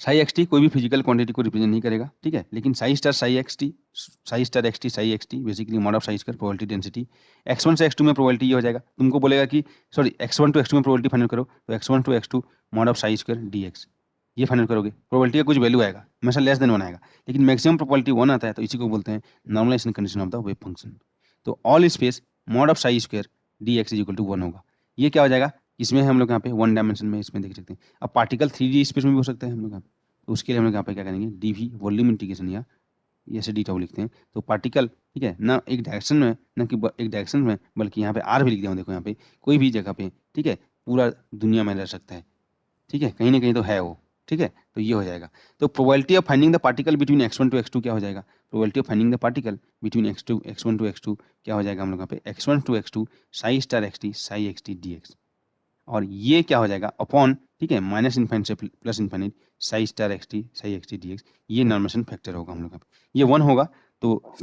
Sai x T कोई भी physical quantity को रिप्रेजेंट नहीं करेगा, ठीक है, लेकिन Sai star Sai x t, Sai star x t Sai x T basically mod of psi square probability density. x1 से x2 में प्रोबेबिलिटी ये हो जाएगा, तुमको बोलेगा कि सॉरी x1 टू x2 में प्रोबेबिलिटी फाइंड करो, तो x1 to x2 mod of psi square dx ये फाइंड करोगे, प्रोबेबिलिटी का कुछ वैल्यू आएगा, हमेशा लेस देन 1 आएगा, लेकिन मैक्सिमम प्रोबेबिलिटी 1 आता है, तो इसी को बोलते हैं normalization condition of the wave function. तो all space mod of psi square dx is equal to 1 होगा। ये क्या हो जाएगा, इसमें हम लोग यहाँ पे 1 डायमेंशन में इसमें देख सकते हैं। अब पार्टिकल 3D स्पेस में भी हो सकता है हम लोग यहाँ पे, तो उसके लिए हम लोग यहाँ पे क्या करेंगे, dv वॉल्यूम इंटीग्रेशन या ऐसे डी टाउ लिखते हैं, तो पार्टिकल ठीक है ना एक डायरेक्शन में, ना कि एक डायरेक्शन में, बल्कि यहाँ पे आर भी लिख दिया हूँ, देखो यहाँ पे कोई भी जगह पे, ठीक है, पूरा दुनिया में रह सकता है, ठीक है, कहीं ना कहीं तो है वो, ठीक है, तो ये हो जाएगा। तो probability of finding the particle between x1 to x2 क्या हो जाएगा, probability of finding the particle between x1 to x2 क्या हो जाएगा हम लोग यहाँ पे x1 to x2 psi star xt psi xt dx, और ये क्या हो जाएगा अपॉन, ठीक है, माइनस इन्फाइनिट से plus infinite psi star x t psi x t d x, ये नॉर्मेशन फैक्टर होगा हम लोग का, ये 1 होगा तो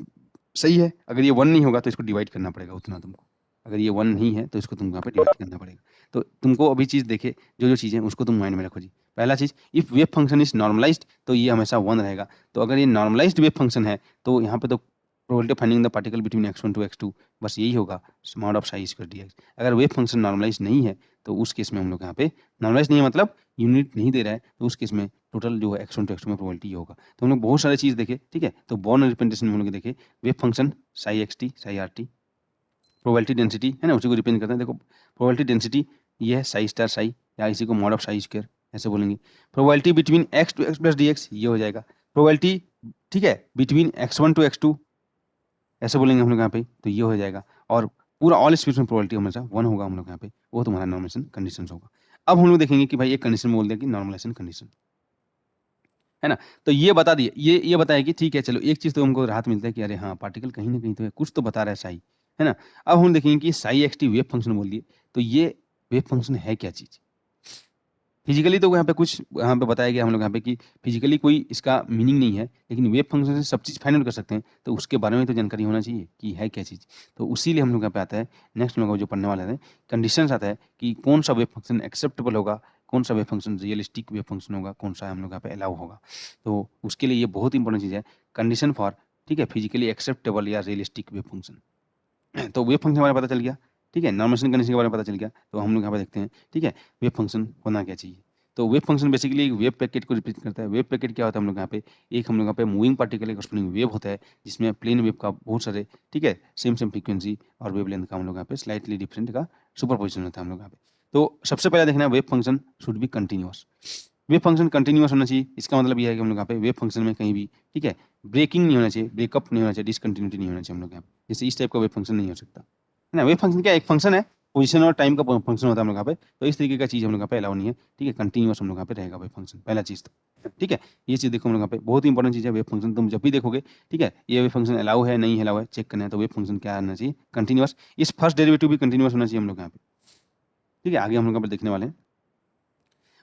सही है, अगर ये 1 नहीं होगा तो इसको डिवाइड करना पड़ेगा उतना तुमको, अगर ये 1 नहीं है तो इसको तुमको यहाँ पे डिवाइड करना पड़ेगा। तो तुमको अभी चीज़ देखे जो जो चीज़ें उसको तुम माइंड में रखो जी। पहला चीज़, if wave function is normalized तो ये हमेशा 1 रहेगा, तो अगर ये नॉर्मलाइज्ड वेव फंक्शन है तो यहाँ पे तो probability of finding the particle between x1 to x2 बस यही होगा mod of psi square dx। अगर वेव फंक्शन नॉर्मलाइज नहीं है तो उस केस में हम लोग यहाँ पे नॉर्मलाइज नहीं है मतलब यूनिट नहीं दे रहा है, तो उस केस में टोटल जो है x1 टू x2 में प्रोबेबिलिटी ये होगा। तो हम लोग बहुत सारी चीज़ देखे, ठीक है, तो बॉर्न रिप्रेजेंटेशन में हम लोग देखे wave function psi x t psi R T, probability density है ना, उसी को रिप्रेजेंट करते हैं। देखो प्रोबेबिलिटी डेंसिटी ये है साई स्टार साई, या इसी को मॉड ऑफ साई स्क्वायर ऐसे बोलेंगे। Probability between x to x plus dx ये हो जाएगा। प्रोबेबिलिटी, ठीक है, बिटवीन x1 टू x2 ऐसे बोलेंगे हम लोग यहाँ पे, तो ये हो जाएगा। और पूरा ऑल स्पेस में प्रोबेबिलिटी हमेशा 1 होगा हम लोग यहाँ पे, वो तुम्हारा नॉर्मलाइजेशन कंडीशन होगा। अब हम लोग देखेंगे कि भाई एक कंडीशन बोल दिया कि नॉर्मलाइजेशन कंडीशन है ना, तो ये बता दिए, ये बताया कि ठीक है चलो एक चीज़ तो हमको राहत मिलता है कि अरे हाँ पार्टिकल कहीं ना कहीं तो है, कुछ तो बता रहा है साई, है ना। अब हम देखेंगे कि Sai x T wave function बोल दिए, तो ये वेव फंक्शन है क्या चीज़। फिजिकली तो यहाँ पे कुछ यहाँ पे बताया गया हम लोग यहाँ पे कि फिजिकली कोई इसका मीनिंग नहीं है, लेकिन वेव फंक्शन से सब चीज़ फाइंड आउट कर सकते हैं, तो उसके बारे में तो जानकारी होना चाहिए कि है क्या चीज़। तो उसी लिए हम लोग यहाँ पे आता है नेक्स्ट हम लोग जो पढ़ने वाले हैं कंडीशंस आता है कि कौन सा वेव फंक्शन एक्सेप्टेबल होगा, कौन सा wave function realistic wave function होगा, कौन सा हम लोग यहाँ पे अलाउ होगा। तो उसके लिए ये बहुत इंपॉर्टेंट चीज़ है कंडीशन फॉर, ठीक है, फिजिकली एक्सेप्टेबल या रियलिस्टिक वेव फंक्शन। तो वेव फंक्शन हमारे पता चल गया, ठीक है, नॉर्मलाइजेशन कंडीशन के बारे में पता चल गया, तो हम लोग यहाँ पे देखते हैं, ठीक है, वेव फंक्शन होना क्या चाहिए। तो वेव फंक्शन बेसिकली एक वेव पैकेट को रिप्रेजेंट करता है। वेव पैकेट क्या होता है हम लोग यहाँ पे, एक हम लोग यहाँ पे मूविंग पार्टिकल एक स्पिनिंग वेव होता है, जिसमें प्लेन वेव का बहुत सारे, ठीक है, सेम सेम फ्रीक्वेंसी और वेव लेंथ का हम लोग यहाँ पे स्लाइटली डिफरेंट का सुपर पोजिशन होता है हम लोग यहाँ पे। तो सबसे पहले देखना है wave function should B continuous. Wave function continuous होना चाहिए, इसका मतलब यह है कि हम लोग यहाँ पे वेव फंक्शन में कहीं भी, ठीक है, ब्रेकिंग नहीं होना चाहिए, ब्रेकअप नहीं होना चाहिए, डिसकंटिन्यूटी नहीं होना चाहिए हम लोग यहाँ पे, जैसे इस टाइप का वेव फंक्शन नहीं हो सकता है ना। वेव फंक्शन क्या एक फंक्शन है, पोजीशन और टाइम का फंक्शन होता है हम लोग यहाँ पे, तो इस तरीके का चीज़ हम लोग यहाँ पे अलाउ नहीं है, ठीक है, कंटिन्यूअस हम लोग यहाँ पे रहेगा वेव फंक्शन, पहला चीज़ तो ठीक है। ये चीज़ देखो हम लोग यहाँ पे बहुत इंपॉर्टेंट चीज़ है वेव फंक्शन, तुम जब भी देखोगे, ठीक है, ये वेव फंक्शन अलाउ है नहीं अलाउ है चेक करना है, तो वेव फंक्शन क्या आना चाहिए कंटिन्यूअस, इस फर्स्ट डेरिवेटिव भी कंटिन्यूअस होना चाहिए हम लोग यहाँ पे, ठीक है, आगे हम लोग यहाँ पे देखने वाले हैं।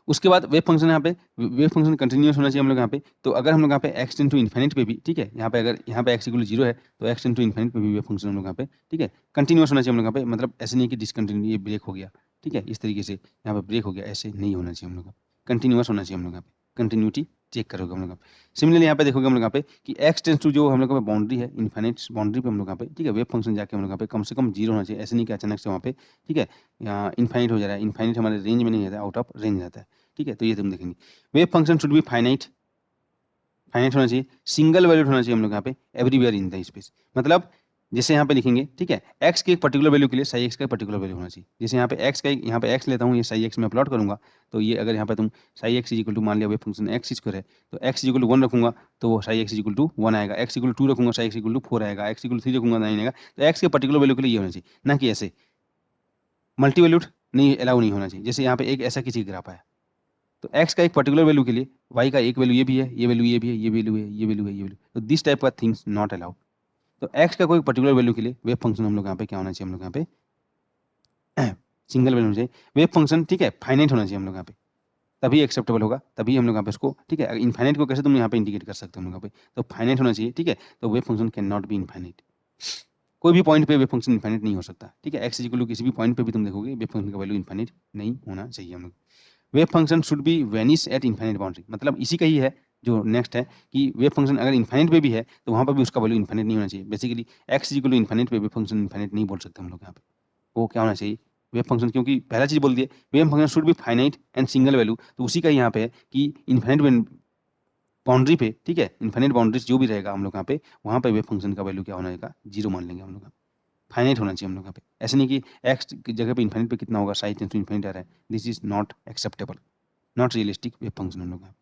उसके बाद वेव फंक्शन यहाँ पे वेव फंक्शन कंटिन्यूअस होना चाहिए हम लोग यहाँ पे, तो अगर हम लोग यहाँ पे x इंटू इन्फिनिट पे भी, ठीक है, यहाँ पे अगर यहाँ पे x इक्वल 0 है तो x इंटू इन्फिनिट पे भी वेव फंक्शन हम लोग यहाँ पे, ठीक है, कंटिन्यूअस होना चाहिए हम लोग यहाँ पे, मतलब ऐसे नहीं कि डिसकंटिन्यू ये ब्रेक हो गया, ठीक है, इस तरीके से यहाँ पे ब्रेक हो गया, ऐसे नहीं होना चाहिए हम लोग, कंटिन्यूअस होना चाहिए हम लोग यहाँ पे, कंटिन्यूटी चेक करोगे हम लोग यहाँ पे। सिमिलरली यहाँ पे देखोगे हम लोग यहाँ पे कि x टेंस टू जो हम लोग बाउंड्री है इन्फिनिट बाउंड्री पे हम लोग यहाँ पे, ठीक है, वेव फंक्शन जाके हम लोग यहाँ पे कम से कम 0 होना चाहिए, ऐसे नहीं कि अचानक से वहाँ पे, ठीक है, यहाँ इन्फिनिट हो जा रहा है, इन्फिनिट हमारे रेंज में नहीं रहता है, आउट ऑफ रेंज रहता है, ठीक है, तो ये तुम देखेंगे। Wave function should be finite, finite होना चाहिए, सिंगल वैल्यूड होना चाहिए हम लोग यहाँ पे एवरीवेयर इन द स्पेस, मतलब जैसे यहाँ पे लिखेंगे, ठीक है, x के एक पर्टिकुलर वैल्यू के लिए साई x का पर्टिकुलर वैल्यू होना चाहिए, जैसे यहाँ पे x का यहाँ पे x लेता हूँ, ये साई x में प्लॉट करूंगा, तो ये अगर यहाँ पे तुम साई x इक्वल टू मान लिया वेव फंक्शन x स्क्वायर है, तो x इक्वल टू 1 रखूंगा तो साई x इक्वल टू 1 आएगा, x इक्वल टू 2 रखूंगा साई x इक्वल टू 4 आएगा, x इक्वल टू 3 रखूंगा 9 आएगा, तो x के पर्टिकुलर वैल्यू के लिए ये होना चाहिए, ना कि ऐसे मल्टी वैल्यूड नहीं अलाउ नहीं होना चाहिए, जैसे यहाँ पे एक ऐसा किसी ग्राफ आया, तो x का एक पर्टिकुलर वैल्यू के लिए y का एक वैल्यू ये भी है, ये वैल्यू ये भी है, ये वैल्यू है, ये वैल्यू है, ये वैल्यू, तो दिस टाइप का थिंग्स नॉट अलाउड। तो x का कोई पर्टिकुलर वैल्यू के लिए वेव फंक्शन हम लोग यहाँ पे क्या होना चाहिए, हम लोग यहाँ पे सिंगल वैल्यू होना चाहिए, वेव फंक्शन, ठीक है, फाइनाइट होना चाहिए हम लोग यहाँ पे, तभी एक्सेप्टेबल होगा, तभी हम लोग यहाँ पे इसको, ठीक है, इनफाइनाइट को कैसे तुम यहाँ पे इंडिकेट कर सकते हो हम लोग यहाँ पे, तो फाइनाइट होना चाहिए, ठीक है, तो wave function can not be infinite, कोई भी पॉइंट पे वेव फंक्शन इनफाइनाइट नहीं हो सकता, ठीक है, एक्स इक्वल टू किसी भी पॉइंट पे भी तुम देखोगे वेव फंक्शन का वैल्यू इनफाइनाइट नहीं होना चाहिए हम लोग। Wave function should be vanish at infinite boundary, मतलब इसी का ही है जो नेक्स्ट है कि वेव फंक्शन अगर इन्फाइनाइट पे भी है तो वहाँ पर भी उसका वैल्यू इन्फाइनाइट नहीं होना चाहिए। Basically x equal to infinite पे वेव फंक्शन इन्फाइनाइट नहीं बोल सकते हम लोग यहाँ पे। वो क्या होना चाहिए वेव फंक्शन, क्योंकि पहला चीज़ बोल दिए wave function should be finite and single value, तो उसी का यहाँ पे है कि इन्फाइनाइट बाउंड्री पे, ठीक है, इन्फाइनाइट बाउंड्रीज जो भी रहेगा हम लोग यहाँ पे, वहाँ पे वेव फंक्शन का वैल्यू क्या होना रहेगा, जीरो मान लेंगे हम लोग यहाँ पे। फाइनाइट होना चाहिए हम लोग यहाँ पे, ऐसे नहीं कि एक्स की जगह पे इन्फाइनाइट पे कितना होगा, साइज टेंस टू इन्फाइनाइट आ रहा है, this is not acceptable, not realistic wave function हम लोग यहाँ पे।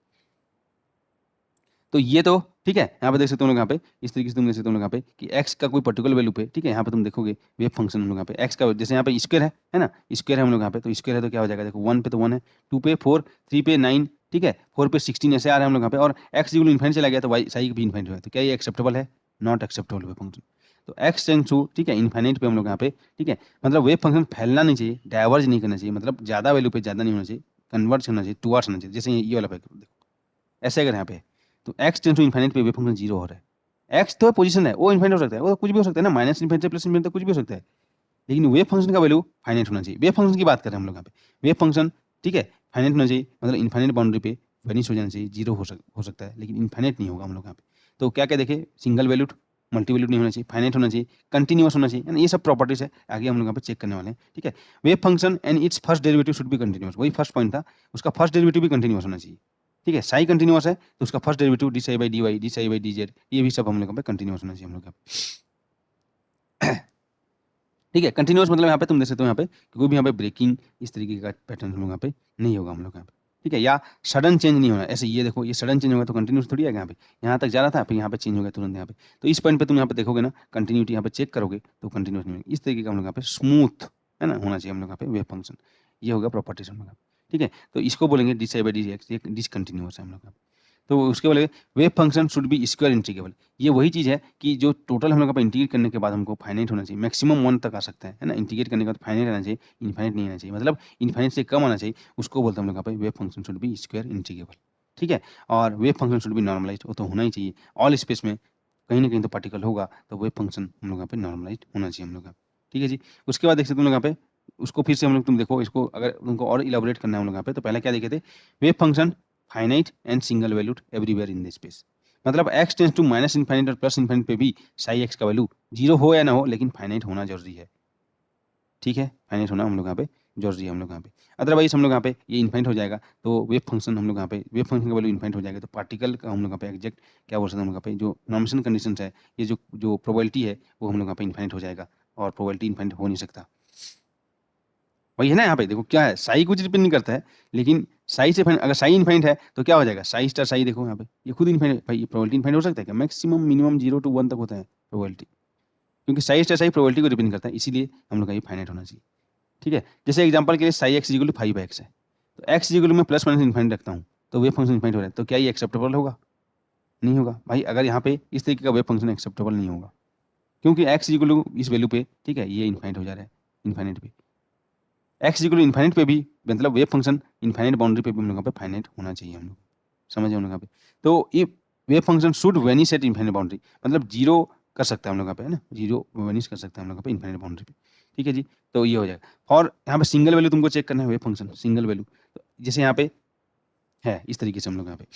तो ये तो ठीक है, यहाँ पे देख सकते हो लोग यहाँ पे इस तरीके से तुम देख सकते हो लोग यहाँ पे कि x का कोई पर्टिकुलर वैल्यू पे, ठीक है, यहाँ पे तुम देखोगे वेव फंक्शन हम लोग यहाँ पे x का जैसे यहाँ पे स्क्वायर है ना, स्क्वायर है हम लोग यहाँ पे, तो स्क्वायर है तो क्या हो जाएगा, देखो 1 पे तो 1 है, 2 पे 4, 3 पे 9, ठीक है, 4 पे 16 ऐसे आ रहे हैं हम लोग यहाँ पे, और x इक्वल इन्फाइनाइट चला गया तो y साई भी इन्फाइनाइट है, तो क्या ये एक्सेप्टेबल है, नॉट एक्सेप्टेबल वेव फंक्शन। तो x टेंड्स टू, ठीक है, इन्फाइनाइट पे हम लोग यहाँ पे, ठीक है, मतलब वेव फंक्शन फैलना नहीं चाहिए, डाइवर्ज नहीं करना चाहिए, मतलब ज़्यादा वैल्यू पे ज़्यादा नहीं होना चाहिए, कन्वर्ज होना चाहिए, टुवर्ड्स होना चाहिए, जैसे ये वाला पे देखो ऐसे अगर यहाँ पे है, तो x टेंड्स टू इन्फाइनाइट पे वेव फंक्शन जीरो हो रहा है, x तो पोजीशन है, वो इन्फाइनाइट हो सकता है, वो कुछ भी हो सकता है ना, माइनस इन्फाइनाइट से प्लस इन्फाइनाइट तक कुछ भी हो सकता है, लेकिन वेव फंक्शन का वैल्यू फाइनाइट होना चाहिए। वेव फंक्शन की बात कर रहे हैं हम लोग यहाँ पे, वेव फंक्शन, ठीक है, फाइनाइट होना चाहिए, मतलब इन्फाइनाइट बाउंड्री पे वेनिश हो जाना चाहिए, जीरो हो सकता है, लेकिन इन्फाइनाइट नहीं होगा हम लोग यहाँ पे। तो क्या क्या देखे, सिंगल वैल्यूड, मल्टी वैल्यूड नहीं होना चाहिए, फाइनाइट होना चाहिए, कंटिन्यूअस होना चाहिए, यानी ये सब प्रॉपर्टीज है, आगे हम लोग यहाँ पे चेक करने वाले हैं, ठीक है। Wave function and it's first derivative should be continuous, वही फर्स्ट पॉइंट था, उसका फर्स्ट डेरिवेटिव भी कंटिन्यूअस होना चाहिए, ठीक है, साई कंटिन्यूअस है तो उसका first derivative d psi by d y, d psi by d z, ये भी सब हम लोग यहाँ पे कंटिन्यूअस होना चाहिए हम लोग यहाँ पे। ठीक है, कंटिन्यूअस मतलब यहाँ पे तुम देख सकते हो यहाँ पे कोई भी यहाँ पे ब्रेकिंग इस तरीके का पैटर्न हम लोग यहाँ पे नहीं होगा हम लोग यहाँ पे, ठीक है, या सडन चेंज नहीं होना, ऐसे ये देखो ये सडन चेंज होगा तो कंटिन्यूस थोड़ी आएगा, यहाँ पे यहाँ तक जा रहा था फिर यहाँ पे चेंज हो गया तुरंत यहाँ पे, तो इस पॉइंट पे तुम यहाँ पे देखोगे ना कंटिन्यूटी यहाँ पे चेक करोगे तो कंटिन्यूस नहीं होगी, इस तरीके का हम लोग यहाँ पे स्मूथ है ना होना चाहिए हम लोग यहाँ पे वेव फंक्शन, ये होगा प्रॉपर्टीज हम लोग यहाँ पे, ठीक है। तो इसको बोलेंगे D psi by d x, ये डिसकंटिन्यूअस है हम लोग यहाँ पे। तो उसके बोले wave function should be square integrable, ये वही चीज़ है कि जो टोटल हम लोग का इंटीग्रेट करने के बाद हमको फाइनाइट होना चाहिए, मैक्सिमम 1 तक आ सकता है ना, इंटीग्रेट करने के बाद फाइनाइट आना चाहिए, इनफाइनाइट नहीं आना चाहिए, मतलब इनफाइनाइट से कम आना चाहिए, उसको बोलते हैं हम लोग यहाँ पे wave function should be square integrable, ठीक है। और wave function should be normalise, वो तो होना ही चाहिए, ऑल स्पेस में कहीं ना कहीं तो पार्टिकल होगा, तो वेव फंक्शन हम लोग यहाँ पे नॉर्मलाइज होना चाहिए हम लोग यहाँ पे, ठीक है जी। उसके बाद देख सकते हम लोग यहाँ पे उसको फिर से हम लोग तुम देखो इसको अगर तुमको और इलाबोरेट करना है हम लोग यहाँ पे, तो पहले क्या देखे थे, wave function finite and single valued everywhere in the space, मतलब x tends to minus infinite और प्लस इनफाइनाइट पे भी साई x का वैल्यू जीरो हो या ना हो, लेकिन फाइनाइट होना जरूरी है, ठीक है, फाइनाइट होना हम लोग यहाँ पे जरूरी है हम लोग यहाँ पे, अदरवाइज हम लोग यहाँ पे ये इनफाइनाइट हो जाएगा तो वेव फंक्शन हम लोग यहाँ पे वेव फंक्शन का वैल्यू इनफाइनाइट हो जाएगा, तो पार्टिकल का हम लोग यहाँ पे एग्जैक्ट क्या बोल सकते हैं हम लोग यहाँ पे जो नॉर्मेशन कंडीशन है, ये जो प्रोबेबिलिटी है वो हम लोग यहाँ पे इनफाइनाइट हो जाएगा, और प्रोबेबिलिटी इनफाइनाइट हो नहीं सकता, वही है ना, यहाँ पे देखो क्या है, साई कुछ डिपेंड नहीं करता है, लेकिन साई से अगर साई इनफाइनाइट है तो क्या हो जाएगा, साई स्टार साई, देखो यहाँ पे ये खुद इनफाइनाइट, भाई प्रोबेबिलिटी इनफाइनाइट हो सकता है क्या, मैक्सिमम मिनिमम 0 to 1 तक होता है प्रोबेबिलिटी, क्योंकि साई स्टार साई प्रोबेबिलिटी को डिपेंड करता है, इसीलिए हम लोग का ये फाइनाइट होना चाहिए, ठीक है। जैसे एग्जाम्पल के लिए Sai x equal to 5x है, तो एक्स इक्वल मैं प्लस माइनस इनफाइनाइट रखता हूँ, तो वेव फंक्शन इनफाइनाइट हो रहा है, तो क्या ये एक्सेप्टेबल होगा, नहीं होगा भाई, अगर यहाँ पे इस तरीके का वेव फंक्शन एक्सेप्टेबल नहीं होगा, क्योंकि एक्स इक्वल टू इस वैल्यू पे, ठीक है, ये इनफाइनाइट हो जा रहा है, इनफाइनाइट पे एक्स इक्वल इनफाइनाइट पे भी, मतलब वेव फंक्शन इनफाइनाइट बाउंड्री पे भी हम लोग पे फाइनाइट होना चाहिए हम लोग, समझे हम लोग यहाँ पे। तो ये wave function should vanish eight infinite boundary, मतलब जीरो कर सकता है हम लोग यहाँ पे, है ना, जीरो वेनिश कर सकता है हम लोग पे इनफाइनाइट बाउंड्री पे, ठीक है जी। तो ये हो जाएगा, और यहाँ पे सिंगल वैल्यू तुमको चेक करना है वेव फंक्शन सिंगल वैल्यू, तो जैसे यहाँ पे है इस तरीके से हम लोग यहाँ पे,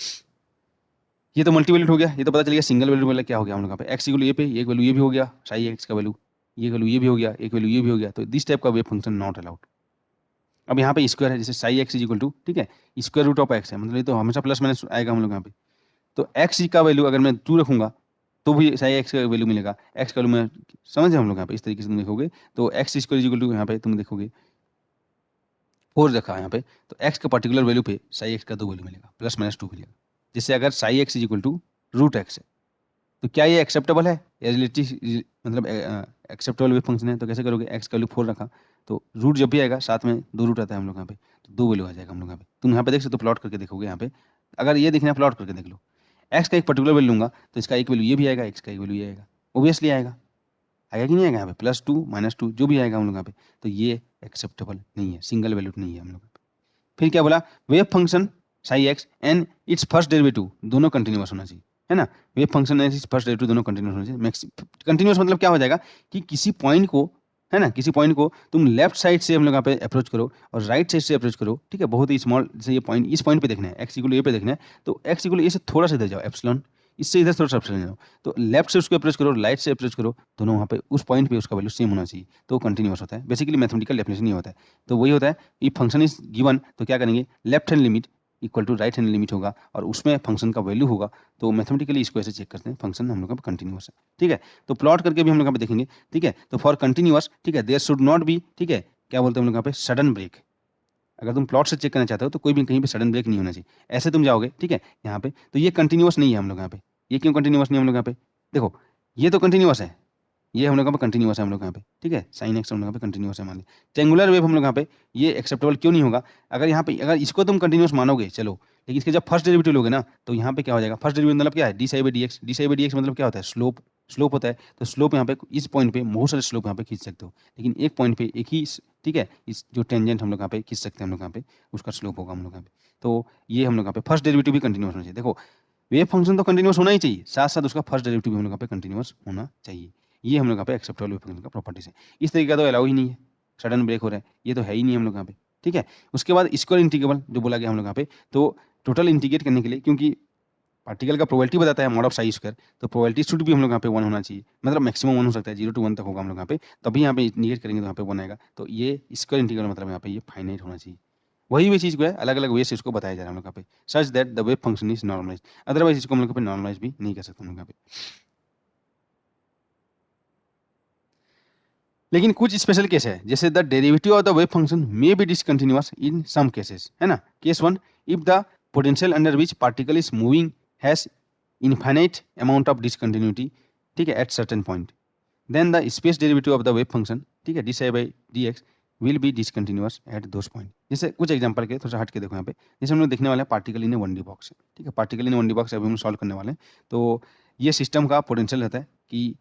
ये तो मल्टी वैल्यूड हो गया, ये तो पता चल गया सिंगल वैल्यू मतलब क्या हो गया हम लोग यहाँ पे, एक्स इक्वल ये पे एक वैल्यू ये भी हो गया, साई एक्स का वैल्यू ये वैल्यू ये भी हो गया, एक वैल्यू ये भी हो गया, तो दिस टाइप का वेव फंक्शन नॉट अलाउड। अब यहाँ पे स्क्वायर है, जैसे psi x is equal to, ठीक है, स्क्वायर रूट ऑफ एक्स है, मतलब ये तो हमेशा प्लस माइनस आएगा हम लोग यहाँ पे, तो एक्स का वैल्यू अगर मैं 2 रखूंगा तो भी साई एक्स का वैल्यू मिलेगा, एक्स का वैल्यू मैं समझे हम लोग यहाँ पे, इस तरीके से तुम देखोगे तो एक्स स्क्वायर इक्वल टू यहाँ पे तुम देखोगे 4 रखा है यहाँ पे, तो एक्स का पर्टिकुलर वैल्यू पे साई एक्स का 2 वैल्यू मिलेगा, प्लस माइनस 2 मिलेगा, जैसे अगर psi x is equal to root x है, तो क्या ये एक्सेप्टेबल है, या रिलेटिव मतलब एक्सेप्टेबल वेव फंक्शन है, तो कैसे करोगे, एक्स का वैल्यू 4 रखा, तो रूट जब भी आएगा साथ में 2 रूट आता है हम लोग यहाँ पे, तो 2 वैल्यू आ जाएगा हम लोग यहाँ पे, तुम यहाँ पे देख सकते हो, प्लॉट करके देखोगे यहाँ पे, अगर ये देखना है प्लॉट करके देख लो, एक्स का एक पर्टिकुलर वैल्यू लूंगा तो इसका एक वैल्यू ये भी आएगा, एक्स का एक वैल्यू ये आएगा, ओबियसली आएगा, आएगा कि नहीं आएगा यहाँ पे, +2 -2 जो भी आएगा हम लोग यहाँ पे, तो ये एक्सेप्टेबल नहीं है, सिंगल वैल्यूड नहीं है हम लोग। फिर क्या बोला, wave function psi x and it's first derivative दोनों कंटिन्यूअस होना चाहिए, है ना, wave function and it's first derivative दोनों कंटिन्यूअस होना चाहिए, कंटिन्यूअस मतलब क्या हो जाएगा कि किसी पॉइंट को है ना, किसी पॉइंट को तुम लेफ्ट साइड से हम लोग यहाँ पे अप्रोच करो और राइट साइड से अप्रोच करो, ठीक है, बहुत ही स्मॉल से ये पॉइंट, इस पॉइंट पे देखना है, एक्स इक्वल ए पे देखना है, तो एक्स इक्वल ए से थोड़ा सा इधर जाओ एप्सिलॉन, इससे इधर थोड़ा सा एप्सिलॉन जाओ, तो लेफ्ट से उसको अप्रोच करो, राइट से अप्रोच करो, दोनों वहाँ पे उस पॉइंट पे उसका वैल्यू सेम होना चाहिए, तो कंटिन्यूअस होता है। बेसिकली मैथमेटिकल डेफिनेशन ये होता है। तो वही होता है, ये फंक्शन इज गिवन, तो क्या करेंगे, left hand limit equal to right hand limit होगा और उसमें फंक्शन का वैल्यू होगा, तो मैथमेटिकली इसको ऐसे चेक करते हैं, फंक्शन हम लोग का कंटिन्यूअस है, ठीक है। तो प्लॉट करके भी हम लोग यहाँ पे देखेंगे, ठीक है। तो फॉर कंटिन्यूअस, ठीक है, देयर शुड नॉट बी, ठीक है, क्या बोलते हैं हम लोग यहाँ पे, सडन ब्रेक। अगर तुम प्लॉट से चेक करना चाहते हो तो कोई भी कहीं पे सडन ब्रेक नहीं होना चाहिए, ऐसे तुम जाओगे, ठीक है, यहाँ पे तो ये कंटिन्यूअस नहीं है हम लोग यहाँ पे। ये क्यों कंटिन्यूअस नहीं है हम लोग यहाँ पे, देखो ये तो कंटिन्यूअस है, ये हम लोग यहाँ पे कंटिन्यूअस है हम लोग यहाँ पे, ठीक है, साइन एक्स हम लोग यहाँ पे कंटिन्यूअस है मान ली। ट्रेंगुलर वेव हम लोग यहाँ पे ये एक्सेप्टेबल क्यों नहीं होगा, अगर यहाँ पे अगर इसको तुम कंटिन्यूअस मानोगे चलो, लेकिन इसके जब फर्स्ट डेरिवेटिव लोगे ना, तो यहाँ पे क्या हो जाएगा, फर्स्ट डेरिवेटिव मतलब क्या है, d psi by d x, D psi by d x मतलब क्या होता है, स्लोप, स्लोप होता है। तो स्लोप यहाँ पे इस पॉइंट पे बहुत सारे स्लोप यहाँ पे खींच सकते हो, लेकिन एक पॉइंट पे एक ही, ठीक है, इस जो टेंजेंट हम लोग यहाँ पे खींच सकते हैं हम लोग यहाँ पे, उसका स्लोप होगा हम लोग यहाँ पे। तो ये हम लोग यहाँ पे फर्स्ट डेरिवेटिव भी कंटिन्यूअस होना चाहिए। देखो वेव फंक्शन तो कंटिन्यूअस होना ही चाहिए, साथ साथ उसका फर्स्ट डेरिवेटिव भी हम लोग यहाँ पे कंटिन्यूअस होना चाहिए। ये हम लोग यहाँ पे एक्सेप्टेबल वेव फंक्शन का प्रॉपर्टीज है। इस तरीके का तो अलाउ ही नहीं है, सडन ब्रेक हो रहा है, ये तो है ही नहीं हम लोग यहाँ पे, ठीक है। उसके बाद स्क्वायर इंटीग्रेबल जो बोला गया हम लोग यहाँ पे, तो टोटल इंटीग्रेट करने के लिए, क्योंकि पार्टिकल का प्रोबेबिलिटी बताता है मॉड ऑफ साई स्क्वायर, तो प्रोबेबिलिटी शुड भी हम लोग यहाँ पे 1 होना चाहिए, मतलब मैक्सिमम 1 हो सकता है, 0 to 1 तक होगा हम लोग यहाँ पे, तभी यहाँ पे इंटीग्रेट करेंगे तो यहाँ पे 1 आएगा। तो ये स्क्वायर इंटीग्रल मतलब यहाँ पे ये फाइनाइट होना चाहिए। वही भी चीज़ को है, अलग अलग वे से इसको बताया जा रहा है हम लोग यहाँ पे, such that the wave function is normalise, otherwise इसको हम लोग यहाँ पे नॉर्मलाइज भी नहीं कर सकते हम लोग यहाँ पे। लेकिन कुछ स्पेशल केस है, जैसे the derivative of the wave function may be discontinuous in some cases, है ना। Case 1, if the potential under which particle is moving has infinite amount of discontinuity, ठीक है, at certain point, then the space derivative of the wave function, ठीक है, d psi by d x will be discontinuous at those point. जैसे कुछ example के थोड़ा सा हट के देखो यहाँ पे, जैसे हम लोग देखने वाले हैं particle in A 1D box, ठीक है, पार्टिकल इन ए 1D बॉक्स अभी हम सॉल्व करने वाले हैं। तो ये सिस्टम का पोटेंशियल रहता है कि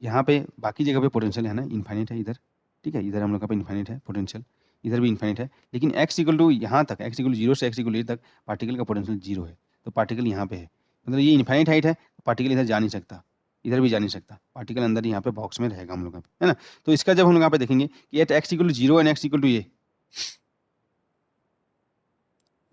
यहाँ पे बाकी जगह पे पोटेंशियल है ना इनफाइनाइट है इधर, ठीक है, इधर हम लोग का पे इनफाइनाइट है पोटेंशियल, इधर भी इनफाइनाइट है, लेकिन एक्स इक्वल टू यहाँ तक, एक्स इक्वल 0 से एक्स इक्वल ए तक पार्टिकल का पोटेंशियल 0 है, तो पार्टिकल यहाँ पे है, मतलब ये इनफाइनाइट हाइट है, पार्टिकल इधर जा नहीं सकता, इधर भी जा नहीं सकता, पार्टिकल अंदर ही यहाँ पे बॉक्स में रहेगा हम लोग यहाँ पे, है ना। तो इसका जब हम लोग यहाँ पे देखेंगे कि at x equal to 0 and x equal to a,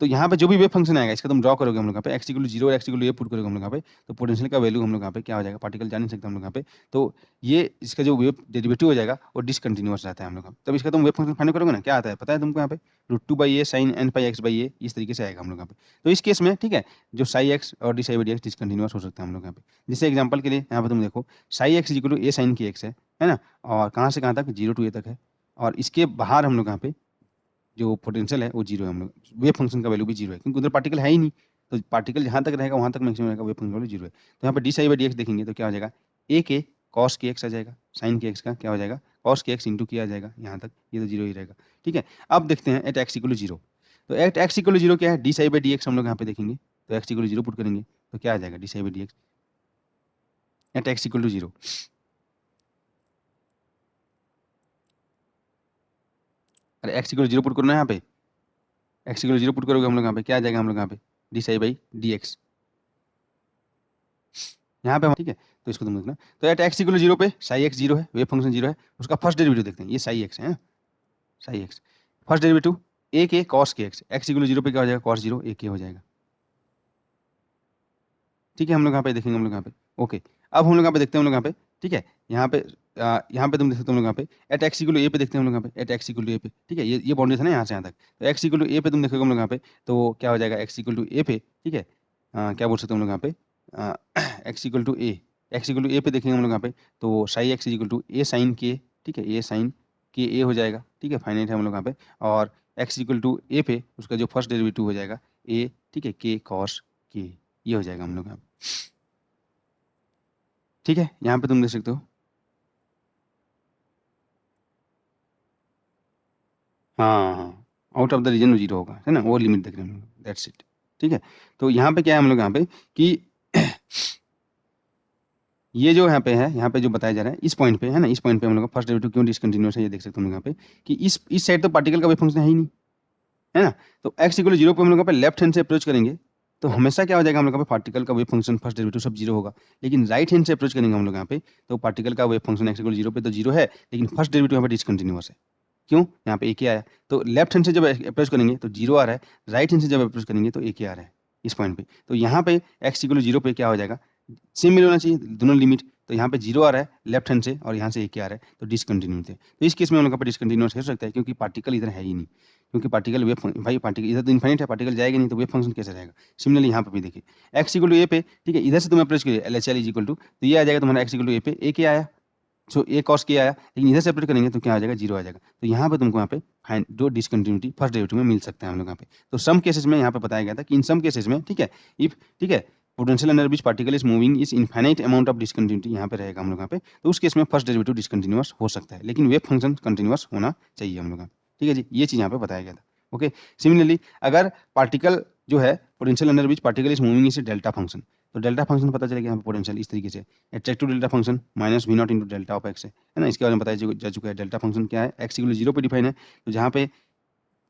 तो यहाँ पे जो भी वेव फंक्शन आएगा इसका तुम ड्रॉ करोगे हम लोग यहाँ पे, एक्स इक्वल टू 0 और x equal to a put करोगे हम लोग यहाँ पे, तो पोटेंशियल का वैल्यू हम लोग यहाँ पे क्या हो जाएगा, पार्टिकल जा नहीं सकता हम लोग यहाँ पे, तो ये इसका जो वेव डेरिवेटिव हो जाएगा वो डिसकंटिन्यूअस रहता है हम लोग का। तब इसका तुम वेव फंक्शन फाइंड करोगे ना, क्या आता है पता है तुमको यहाँ पे, √2/a sin n pi x/a, इस तरीके से आएगा हम लोग यहाँ पे। तो इस केस में, ठीक है, जो साई एक्स और d psi by d x discontinuous हो सकता है हम लोग यहाँ पे। जैसे एग्जाम्पल के लिए यहाँ पे तुम देखो, psi x equal to a sine की एक्स है ना, और कहाँ से कहाँ तक, 0 to a तक है, और इसके बाहर हम लोग यहाँ पे जो पोटेंशियल है वो 0 है, हम लोग वेव फंक्शन का वैल्यू भी 0 है, क्योंकि उधर पार्टिकल है ही नहीं, तो पार्टिकल जहाँ तक रहेगा वहाँ तक मैक्सिमम रहेगा, वेव फंक्शन वैल्यू 0 है। तो यहाँ पे d psi by d x देखेंगे तो क्या हो जाएगा, ए के कॉस के एक्स आ जाएगा, साइन के एक्स का क्या हो जाएगा, कॉस के एक्स इंटू किया जाएगा यहाँ तक, ये तो 0 ही रहेगा, ठीक है। अब देखते हैं एट एक्स इक्वल टू 0, तो एट एक्स इक्वल टू 0 क्या है, d psi by d x हम लोग यहाँ पे देखेंगे, तो एक्स इक्वल टू 0 पुट करेंगे तो क्या आ जाएगा, d psi by d x at x equal to 0, अरे एक्स इक्वल टू 0 पुट करना है यहाँ पे, एक्स इक्वल 0 पुट करोगे हम लोग यहाँ पे क्या आ जाएगा हम लोग यहाँ पे, d psi by d x यहाँ पे, ठीक है। तो इसको तुम देखना, तो एट एक्स इक्वल 0 पे साई एक्स 0 है, वेव फंक्शन 0 है, उसका फर्स्ट डेरिवेटिव देखते हैं, ये साई एक्स है, साई एक्स फर्स्ट डेरिवेटिव ए के कॉस के एक्स इक्वल 0 पे क्या हो जाएगा, कॉस 0 ए के हो जाएगा, ठीक है। हम लोग यहाँ पे देखेंगे हम लोग यहाँ पे, ओके। अब हम लोग यहाँ पे देखते हैं हम लोग यहाँ पे, ठीक है, यहाँ पे तुम देख सकते हो हम लोग यहाँ पे एट एक्स इक्वल ए पे देखते हैं हम लोग यहाँ पे, एट एक्स इक्वल ए पे, ठीक है, ये बाउंड्री था ना यहाँ से यहाँ तक, तो एक्स इक्वल ए पे तुम देखोगे हम लोग यहाँ पे, तो क्या हो जाएगा एक्स इक्वल ए पे, ठीक है, क्या बोल सकते हैं हम लोग यहाँ पे, एक्स इक्वल ए, एक्स इक्वल ए पे देखेंगे हम लोग यहाँ पे, तो साई एक्स इक्वल ए साइन के, ठीक है, ए साइन के ए हो जाएगा, ठीक है, फाइनाइट है हम लोग यहाँ पे, और एक्स इक्वल ए पे उसका जो फर्स्ट डेरिवेटिव हो जाएगा ए, ठीक है, के कॉस के, ये हो जाएगा हम लोग यहाँ पे, ठीक है। यहाँ पे तुम देख सकते हो, हाँ हाँ, आउट ऑफ द रीजन 0 होगा, है ना, वो लिमिट देख रहे हैं हम लोग, दैट्स इट, ठीक है। तो यहाँ पे क्या है हम लोग यहाँ पे कि ये जो यहाँ पे है, यहाँ पे जो बताया जा रहा है इस पॉइंट पे, है ना, इस पॉइंट पे हम लोग का फर्स्ट डेरिवेटिव क्यों डिसकंटिन्यूअस है, ये देख सकते हो हम लोग यहाँ पे कि इस साइड तो पार्टिकल का वेव फंक्शन है ही नहीं, है ना। तो एक्स इक्वल 0 पे हम लोग यहाँ पे लेफ्ट हैंड से अप्रोच करेंगे, तो हमेशा क्या हो जाएगा हम लोग यहाँ पे पार्टिकल का वेव फंक्शन फर्स्ट डेरिवेटिव सब जीरो होगा। लेकिन राइट हैंड से अप्रोच करेंगे हम लोग यहाँ पे, तो पार्टिकल का wave function x equal zero पे तो जीरो है, लेकिन फर्स्ट डेरिवेटिव यहाँ पे डिसकंटिन्यूअस है। क्यों? यहाँ पे ए के आया। तो लेफ्ट हैंड से जब अप्रोच करेंगे तो जीरो आ रहा है, राइट हैंड से जब अप्रोच करेंगे तो ए के आ रहा है इस पॉइंट पे। तो यहाँ पे एक्स इक्वल जीरो पे क्या हो जाएगा, सेम मिल होना चाहिए दोनों लिमिट। तो यहाँ पे जीरो आ रहा है लेफ्ट हैंड से और यहाँ से ए के आ रहा है, तो डिसकंटिन्यूटी है। तो इस केस में हम लोग का डिसकंटिन्यूअस हो सकता है, क्योंकि पार्टिकल इधर है ही नहीं। क्योंकि पार्टिकल भाई पार्टिकल इधर तो इन्फाइनाइट है, पार्टिकल जाएगा नहीं, तो वेव फंक्शन कैसे रहेगा। सिमिलरली यहाँ पे भी देखिए एक्स इक्वल टू ए पे, ठीक है, इधर से तुम अप्रोच करिए L H L is equal to, तो ये आ जाएगा तुम्हारा एक्स इक्वल टू ए पे, ए के आया, सो ए कॉस के आया, लेकिन इधर से अप्रोच करेंगे तो क्या आ जाएगा, जीरो आ जाएगा। तो यहाँ पे तुमको यहाँ पे फाइन जो डिसकंटिन्यूटी फर्स्ट डेरिवेटिव में मिल सकता है हम लोग यहाँ पे। तो सम केसेस में यहाँ पे बताया गया था कि इन सम केसेस में, ठीक है, इफ, ठीक है, potential under which particle is moving is infinite amount of discontinuity यहाँ पे रहेगा हम लोग यहाँ पे, तो उस केस में फर्स्ट डेरिवेटिव डिसकंटिन्यूअस हो सकता है, लेकिन वेव फंक्शन कंटिन्यूअस होना चाहिए हम लोग यहाँ पे। ठीक है जी, ये चीज़ यहाँ पे बताया गया था। ओके, सिमिलरली अगर पार्टिकल जो है potential under which particle is moving is delta function, तो डेल्टा फंक्शन पता चलेगा यहाँ पे पोटेंशियल इस तरीके से, attractive delta function minus V not into delta of x है ना। इसके बारे में बताया जा चुका है। डेल्टा फंक्शन क्या है, एक्स इक्वल जीरो पे डिफाइन है, तो जहाँ पे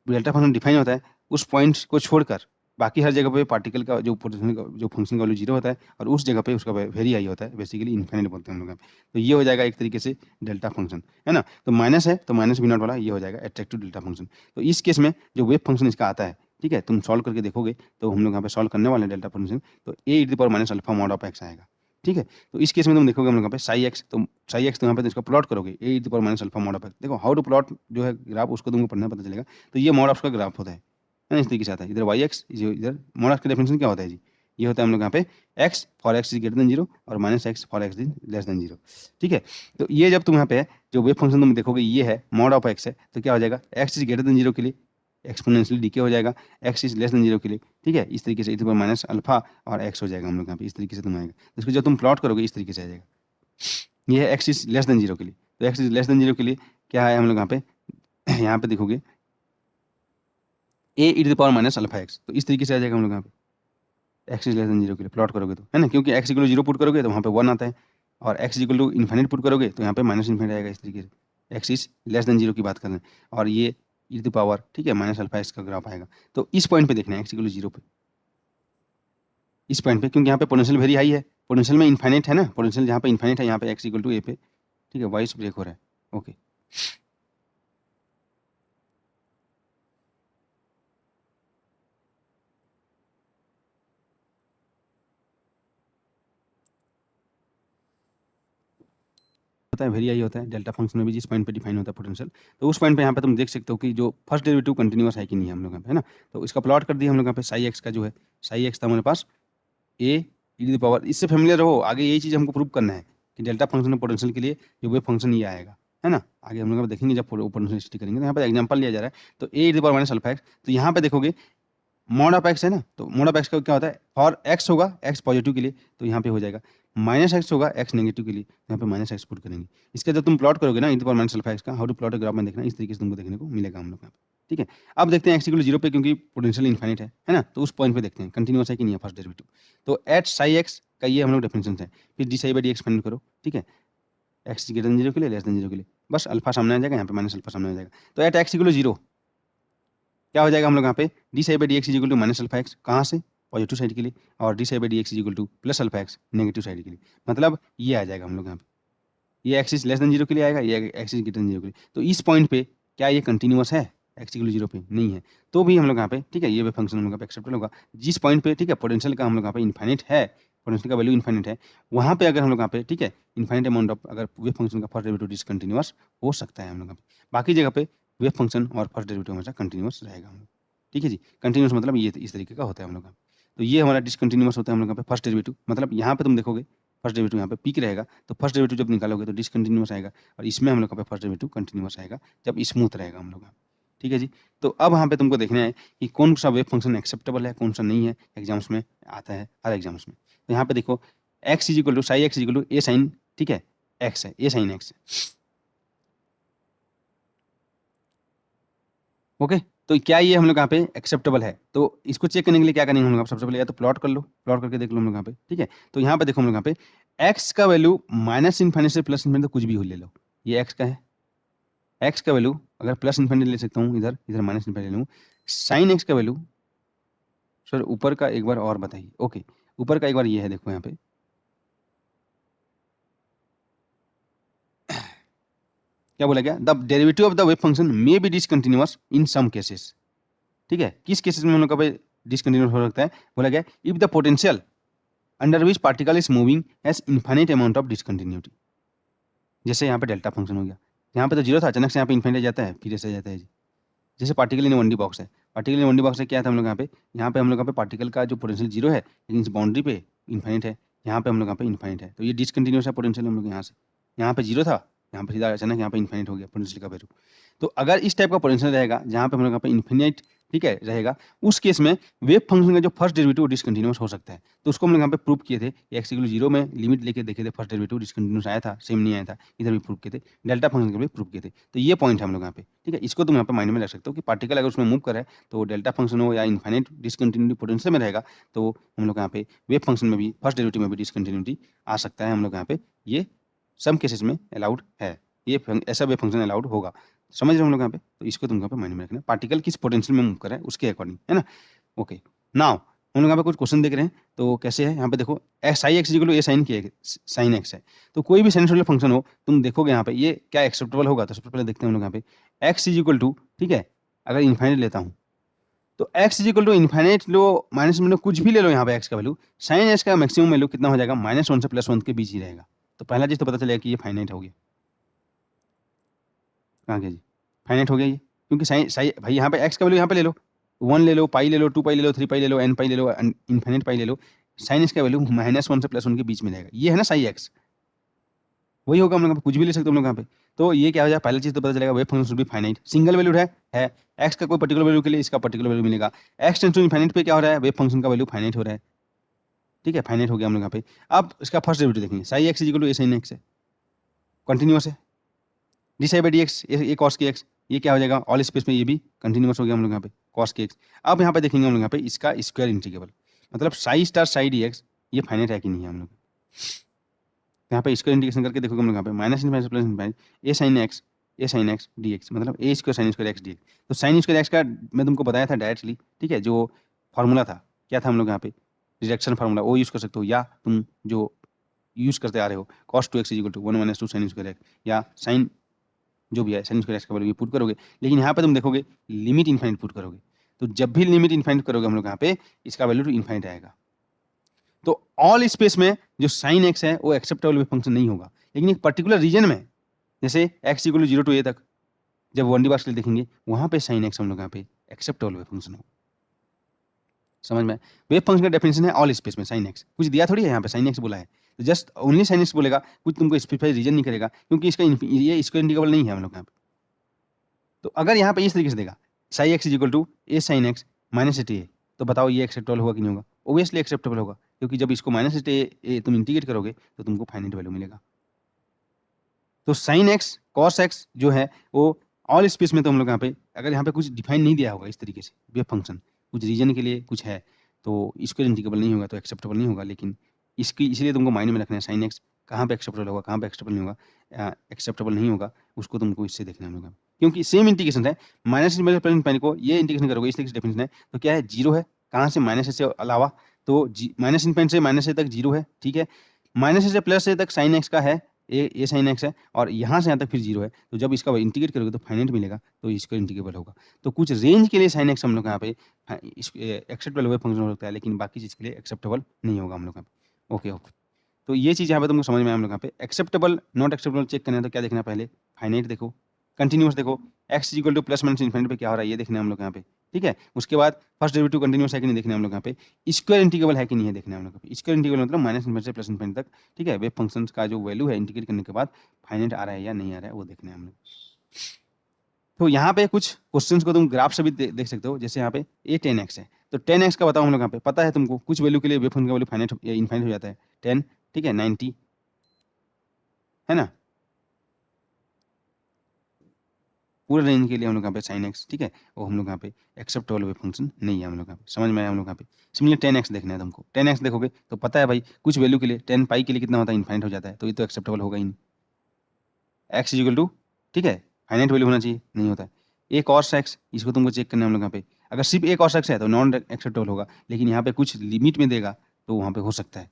डेल्टा फंक्शन डिफाइन होता है उस पॉइंट को छोड़कर बाकी हर जगह पे पार्टिकल का जो पोटेंशियल का जो फंक्शन का वैल्यू जीरो होता है, और उस जगह पे उसका वेरी हाई होता है, बेसिकली इन्फिनिट बोलते हैं हम लोग यहाँ पे। तो ये हो जाएगा एक तरीके से डेल्टा फंक्शन, है ना। तो माइनस है तो माइनस वी नॉट वाला ये हो जाएगा एट्रैक्टिव डेल्टा फंक्शन। तो इस केस में जो वेव फंक्शन इसका आता है, ठीक है, तुम सॉल्व करके देखोगे तो हम लोग यहाँ पे सॉल्व करने वाले हैं डेल्टा फंक्शन, तो a e power minus alpha mod of x आएगा। ठीक है, तो इस केस में तुम देखोगे हम लोग यहाँ पे साई एक्स, तो साई एक्स तो यहाँ पे तो इसका प्लॉट करोगे a e power minus alpha mod of x. देखो हाउ टू प्लॉट जो है ग्राफ, उसको तुमको पढ़ना पता चलेगा। तो ये मॉड ऑफ का ग्राफ होता है ना, इस तरीके से आता है। इधर वाई एक्स, इधर मॉड ऑफ का डेफिनेशन क्या होता है जी, ये होता है हम लोग यहाँ पे x for x is greater than zero और minus x for x is less than zero. ठीक है, तो ये जब तुम यहाँ पे जो वेव फंक्शन तुम देखोगे ये है मॉड ऑफ एक्स है, तो क्या हो जाएगा, x is greater than zero के लिए एक्सपोनेंशियली डीके हो जाएगा, x is less than zero के लिए, ठीक है, इस तरीके से इधर माइनस अल्फा और एक्स हो जाएगा हम लोग यहाँ पे, इस तरीके से तुम आएगा। तो इसको जब तुम प्लॉट करोगे इस तरीके से आ जाएगा। ये है x is less than zero के लिए, तो x is less than zero के लिए क्या है हम लोग यहाँ पे यहाँ पे देखोगे a e to the power minus alpha x, तो इस तरीके से आ जाएगा हम लोग यहाँ पे x is less than zero के लिए प्लॉट करोगे तो, है ना, क्योंकि एक्स इक्वल जीरो पुट करोगे तो वहाँ पे वन आता है, और x equal to infinite put करोगे तो यहाँ पे माइनस इन्फिनिट आएगा इस तरीके से। X is less than zero की बात कर रहे हैं, और ये ई टू द पावर, ठीक है, माइनस अल्फा एक्स का ग्राफ आएगा। तो इस पॉइंट पे देखना है एक्स इक्वल जीरो पे, इस पॉइंट पे, क्योंकि यहाँ पे पोटेंशियल वेरी हाई है, पोटेंशियल में इन्फिनिट है ना, पोटेंशियल जहाँ पे इन्फिनिट है यहाँ पे एक्स इक्वल टू ए पे, ठीक है, वॉइस ब्रेक हो रहा है। ओके, होता है वेरी हाई होता है डेल्टा फंक्शन में भी, जिस पॉइंट पे डिफाइन होता है पोटेंशियल, तो उस पॉइंट पे यहाँ पे तुम देख सकते हो कि जो फर्स्ट डेरिवेटिव कंटिन्यूअस है कि नहीं है हम लोग यहाँ पे, है ना। तो इसका प्लॉट कर दिया हम लोग यहाँ पे, साई एक्स का जो है, साई एक्स था हमारे पास ए ई टू द पावर, इससे फेमिलियर रहो, आगे यही चीज़ हमको प्रूव करना है कि डेल्टा फंक्शन पोटेंशियल के लिए जो वेव फंक्शन ये आएगा, है ना। आगे हम लोग देखेंगे जब पोटेंशियल स्टडी करेंगे, तो यहाँ पे एग्जांपल लिया जा रहा है। तो a e to the power minus alpha x, तो यहाँ पे देखोगे मॉड ऑफ एक्स है ना, तो मॉड ऑफ एक्स का क्या होता है, फॉर एक्स होगा एक्स पॉजिटिव के लिए तो यहाँ पे हो जाएगा, माइनस एक्स होगा एक्स नेगेटिव के लिए तो यहाँ पे माइनस एक्स पुट करेंगे। इसका जब तुम प्लॉट करोगे ना इंटू माइनस अल्फा एक्स का, हाउ टू प्लॉट ग्राफ में देखना, इस तरीके से तुमको देखने को मिलेगा हम लोग यहाँ पे। ठीक है, अब देखते हैं एक्स इक्वल जीरो पे, क्योंकि पोटेंशियल इनफाइनाइट है ना, तो उस पॉइंट पे देखते हैं कंटिन्यूअस है कि नहीं है फर्स्ट डेरिवेटिव। तो एट साई एक्स का ये हम लोग डेफिनेशन है, फिर D psi by d x find करो, ठीक है, एक्स ग्रेटर देन जीरो के लिए लेस देन जीरो के लिए, बस अल्फा सामने आ जाएगा, यहाँ पे माइनस अल्फा सामने आ जाएगा। तो एट एक्स इक्वल जीरो क्या हो जाएगा हम लोग यहाँ पे, d psi by d x is equal to minus alpha x, कहाँ से, पॉजिटिव साइड के लिए, और d psi by d x is equal to plus alpha x negative side के लिए। मतलब ये आ जाएगा हम लोग यहाँ पे, ये एक्सिस लेस देन जीरो के लिए आएगा, ये एक्सिस ग्रेटर देन जीरो के लिए। तो इस पॉइंट पे क्या ये कंटिन्यूअस है, एक्स इक्वल जीरो पे नहीं है, तो भी हम लोग यहाँ पे, ठीक है, ये फंक्शन हम लोग यहाँ पे एक्सेप्टेबल होगा। जिस पॉइंट पे, ठीक है, पोटेंशियल का हम लोग यहाँ पे इन्फाइनिट है, पोटेंशियल का वैल्यू इन्फाइनिट है, वहाँ पे अगर हम लोग यहाँ पे, ठीक है, इन्फाइनिट अमाउंट ऑफ अगर वेव फंक्शन का फर्स्ट डेरिवेटिव डिसकंटिन्यूअस हो सकता है हम लोग यहाँ पे, बाकी जगह पे वेव फंक्शन और फर्स्ट डेरिवेटिव हमेशा कंटिन्यूअस रहेगा हम लोग। ठीक है जी, कंटिन्यूअस मतलब ये इस तरीके का होता है हम लोग का। तो ये हमारा डिसकंटिन्यूअस होता है हम लोग यहाँ पे फर्स्ट डेरिवेटिव, मतलब यहाँ पे तुम देखोगे फर्स्ट डेरिवेटिव यहाँ पे पीक रहेगा, तो फर्स्ट डेरिवेटिव जब निकालोगे तो डिसकंटिन्यूअस आएगा, और इसमें हम लोग का फर्स्ट डेरिवेटिव कंटिन्यूअस आएगा जब स्मूथ रहेगा हम लोग का। ठीक है जी, तो अब यहाँ पे तुमको देखना है कि कौन सा वेव फंक्शन एक्सेप्टेबल है, कौन सा नहीं है, एग्जाम्स में आता है हर एग्जाम्स में। तो यहाँ पे देखो x is equal to psi x is equal to a sine, ठीक है, एक्स है, ए साइन एक्स। ओके, तो क्या ये हम लोग यहाँ पे एक्सेप्टेबल है, तो इसको चेक करने के लिए क्या करेंगे हम लोग, सबसे पहले या तो प्लॉट कर लो, प्लॉट करके देख लो हम लोग यहाँ पे। ठीक है, तो यहाँ पे देखो हम लोग यहाँ पे एक्स का वैल्यू माइनस इन्फिनिटी से प्लस इन्फिनिटी, तो कुछ भी हो ले लो, ये एक्स का है, एक्स का वैल्यू अगर प्लस इन्फिनिटी ले सकता हूँ, इधर इधर माइनस इन्फिनिटी ले लूँ, साइन एक्स का वैल्यू सर ऊपर का एक बार और बताइए। ओके, ऊपर का एक बार ये है, देखो यहाँ पे क्या बोला गया, the derivative of the wave function may be discontinuous in some cases. ठीक है, किस केसेस में हम लोग का भाई डिसकंटिन्यूअस हो सकता है, बोला गया if the potential under which particle is moving has infinite amount of discontinuity. जैसे यहाँ पे डेल्टा फंक्शन हो गया, यहाँ पे तो जीरो था, अचानक से यहाँ पे इन्फाइनाइट जाता है, फिर ऐसे जाता है जी। जैसे particle in one D box है, particle in one D box है, क्या था हम लोग यहाँ पे हम लोग यहाँ पे पार्टिकल का जो पोटेंशियल जीरो है, लेकिन इस बाउंड्री पे इन्फाइनाइट है, यहाँ पे हम लोग यहाँ पे इन्फाइनाइट है, तो ये डिसकंटिन्यूअस है पोटेंशियल हम लोग यहाँ पे जीरो था, यहाँ पे सीधा अचानक यहाँ पे इन्फाइनाइट हो गया पोटेंशियल का वैल्यू। तो अगर इस टाइप का पोटेंशियल रहेगा जहाँ पे हम लोग यहाँ पे इन्फिनिट, ठीक है, रहेगा, उस केस में वेव फंक्शन का जो फर्स्ट डेरिवेटिव डिसकंटिन्यूअस हो सकता है। तो उसको हम लोग यहाँ पे प्रूव किए थे, एक्स इक्वल जीरो में लिमिट लेके देखे थे, फर्स्ट डेरिवेटिव डिसकंटिन्यूअस आया था, सेम नहीं आया था, इधर भी प्रूव किए थे, डेल्टा फंक्शन के भी प्रूव किए थे। तो ये पॉइंट है हम लोग यहाँ पे, ठीक है, इसको तुम यहाँ पे माइंड में रख सकते हो कि पार्टिकल अगर उसमें मूव करे तो डेल्टा फंक्शन हो या इन्फाइनाइट डिसकंटिन्यूटी पोटेंशियल में रहेगा, तो हम लोग यहाँ पे वेव फंक्शन में भी फर्स्ट डेरिवेटिव में भी डिसकंटिन्यूटी आ सकता है। हम लोग यहाँ पे ये सम केसेस में अलाउड है, ये ऐसा वेव फंक्शन अलाउड होगा। समझ रहे हो हम लोग यहाँ पे, तो इसको तुमको यहाँ पे माइंड में रखना है, पार्टिकल किस पोटेंशियल में मूव कर रहा है उसके अकॉर्डिंग, है ना। ओके, नाउ हम लोग यहाँ पे कुछ क्वेश्चन देख रहे हैं, तो कैसे है यहाँ पे देखो, psi x equal to a sine के साइन एक्स है, तो कोई भी साइनसोइडल फंक्शन हो, तुम देखोगे यहाँ पे ये क्या एक्सेप्टेबल होगा। तो सबसे पहले देखते हैं हम लोग यहाँ पे एक्स इज इक्वल टू, ठीक है, अगर इन्फाइनाइट लेता हूँ तो x is equal to infinite लो, माइनस में कुछ भी ले लो यहाँ पे एक्स का वैल्यू, साइन एक्स का मैक्सिमम वैल्यू कितना हो जाएगा, -1 से +1 के बीच ही रहेगा। तो पहला चीज तो पता चलेगा कि ये फाइनाइट हो गया, कहाँ गया जी, फाइनाइट हो गया ये, क्योंकि साइन साई भाई यहाँ पे एक्स का वैल्यू यहाँ पे ले लो, 1 ले लो, पाई ले लो, 2 पाई ले लो, 3 पाई ले लो, n पाई ले लो, इन्फिनिट पाई ले लो, साइन एक्स का वैल्यू -1 से +1 के बीच में रहेगा, ये है ना साई एक्स, वही होगा। हम लोग कुछ भी ले सकते हो हम लोग यहाँ पे। तो ये क्या हो जाएगा, पहली चीज तो पता चलेगा wave function should be finite, single valued है एक्स का कोई पर्टिकुलर वैल्यू के लिए इसका पर्टिकुलर वैल्यू मिलेगा। एक्स टेंस टू इन्फिनिट पे क्या हो रहा है, वेव फंक्शन का वैल्यू फाइनाइट हो रहा है, ठीक है, फाइनाइट हो गया हम लोग यहाँ पे। अब इसका फर्स्ट डेरिवेटिव देखेंगे, psi x is equal to a sine x है, कंटिन्यूअस है, d psi by d x, ये कॉस के एक्स, ये क्या हो जाएगा ऑल स्पेस में, ये भी कंटिन्यूअस हो गया हम लोग यहाँ पे कॉस के एक्स। अब यहाँ पे देखेंगे हम लोग यहाँ पे इसका स्क्वायर इंटीग्रेबल, मतलब Sai star psi d x, ये फाइनाइट है कि नहीं है हम लोग यहाँ पे स्क्वायर इंटीग्रेशन करके देखोगे हम लोग यहाँ पे minus infinite plus infinite a sine x d x, मतलब a square sine square x d x. तो साइन स्क्वायर एक्स का मैं तुमको बताया था डायरेक्टली, ठीक है, जो फॉर्मूला था क्या था हम लोग यहाँ पे रिडक्शन फार्मूला, वो यूज़ कर सकते हो, या तुम जो यूज़ करते आ रहे हो cos 2x equal to 1 - 2 sin square x, या साइन जो भी है साइन स्क्वायर एक्स का वैल्यू पुट करोगे। लेकिन यहाँ पे तुम देखोगे लिमिट इनफाइनाइट पुट करोगे, तो जब भी लिमिट इनफाइनाइट करोगे हम लोग यहाँ पे इसका वैल्यू इनफाइनाइट आएगा। तो ऑल स्पेस में जो साइन एक्स है वो एक्सेप्टेबल वेव फंक्शन नहीं होगा, लेकिन एक पर्टिकुलर रीजन में, जैसे एक्स इक्वल टू 0 टू ए तक जब 1D बार के लिए देखेंगे, वहां पे साइन एक्स हम लोग यहाँ पे एक्सेप्टेबल वेव फंक्शन होगा। समझ में, वेव फंक्शन का डेफिनेशन है ऑल स्पेस में साइन एक्स, कुछ दिया थोड़ी है यहाँ पे साइन एक्स बोला है, तो जस्ट ओनली साइन एक्स बोलेगा, कुछ तुमको स्पेसिफाई रीजन नहीं करेगा, क्योंकि इसका ये स्क्वायर इंटीग्रेबल नहीं है हम लोग यहाँ पे। तो अगर यहाँ पे इस तरीके से देगा psi x is equal to a sine x minus at a, तो बताओ ये एक्सेप्टेबल होगा कि नहीं होगा, ओबियसली एक्सेप्टेबल होगा, क्योंकि जब इसको माइनस एट ए तुम इंटीग्रेट करोगे तो तुमको फाइनाइट वैल्यू मिलेगा। तो साइन एक्स कॉस एक्स जो है वो ऑल स्पेस में, तो हम लोग यहाँ पे अगर यहाँ पे कुछ डिफाइन नहीं दिया होगा इस तरीके से वेव फंक्शन, कुछ रीजन के लिए कुछ है, तो इसको इंटीग्रेबल नहीं होगा, तो एक्सेप्टेबल नहीं होगा। लेकिन इसकी इसलिए तुमको माइंड में रखना है साइन एक्स कहाँ पे एक्सेप्टेबल होगा, कहाँ पे एक्सेप्टेबल नहीं होगा, एक्सेप्टेबल नहीं होगा, उसको तुमको इससे देखना है हम लोग, क्योंकि सेम इंटीग्रेशन है, माइनस प्लस को ये इंटीग्रेशन करोगे इस तरीके से डेफिनेशन है, तो क्या है जीरो है, कहाँ से माइनस से अलावा, तो माइनस इनफाइनाइट से माइनस ए तक जीरो है, ठीक है, माइनस से प्लस ए तक साइन एक्स का है, ए साइन एक्स है, और यहाँ से यहाँ तक फिर जीरो है, तो जब इसका इंटीग्रेट करोगे तो फाइनाइट मिलेगा, तो इसका इंटीग्रेबल होगा। तो कुछ रेंज के लिए साइन एक्स हम लोग यहाँ पे एक्सेप्टेबल वेव फंक्शन हो सकता है, लेकिन बाकी चीज़ के लिए एक्सेप्टेबल नहीं होगा हम लोग यहाँ पे। ओके ओके, तो ये चीज़ यहाँ पे तुमको समझ में आया हम लोग यहाँ पे। एक्सेप्टेबल नॉट एक्सेप्टेबल चेक करना है तो क्या देखना है, पहले फाइनाइट देखो, कंटिन्यूअस देखो, x equal to plus minus infinity पे क्या हो रहा है ये देखना है हम लोग यहाँ पे, ठीक है। उसके बाद फर्स्ट डेरिवेटिव कंटिन्यूअस है कि नहीं देखना है हम लोग यहाँ पे, स्क्वायर इंटीग्रेबल है कि नहीं है देखना है हम लोग यहाँ पे। स्क्वायर इंटीग्रेबल मतलब माइनस इन्फिनिटी से प्लस इन्फिनिटी तक, ठीक है, वेव फंक्शन का जो वैल्यू है इंटीग्रेट करने के बाद फाइनाइट आ रहा है या नहीं आ रहा है वो देखना है हम लोग। तो यहाँ पे कुछ क्वेश्चंस को तुम ग्राफ से भी देख सकते हो, जैसे यहाँ पे ए 10x है, तो 10x का बताओ हम लोग यहाँ पे, पता है तुमको कुछ वैल्यू के लिए वेव फंक्शन का वैल्यू फाइनाइट या इनफाइनाइट हो जाता है 10, ठीक है, 90 है ना, पूरे रेंज के लिए हम लोग यहाँ पे साइन एक्स, ठीक है, वो हम लोग यहाँ पे एक्सेप्टेबल वेव फंक्शन नहीं है हम लोग यहाँ पे। समझ में आया हम लोग यहाँ पे। सिमिलर 10x देखना है तुमको, 10x देखोगे तो पता है भाई कुछ वैल्यू के लिए 10 पाई के लिए कितना होता है, इनफाइनाइट हो जाता है, तो ये तो एक्सेप्टेबल होगा ही नहीं। x इक्वल टू, ठीक है, फाइनाइट वैल्यू होना चाहिए, नहीं होता है। ए कॉस एक्स, इसको तुमको चेक करना है हम लोग यहाँ पे, अगर सिर्फ एक और एक्स है तो नॉन एक्सेप्टेबल होगा, लेकिन यहाँ पे कुछ लिमिट में देगा तो वहाँ पे हो सकता है।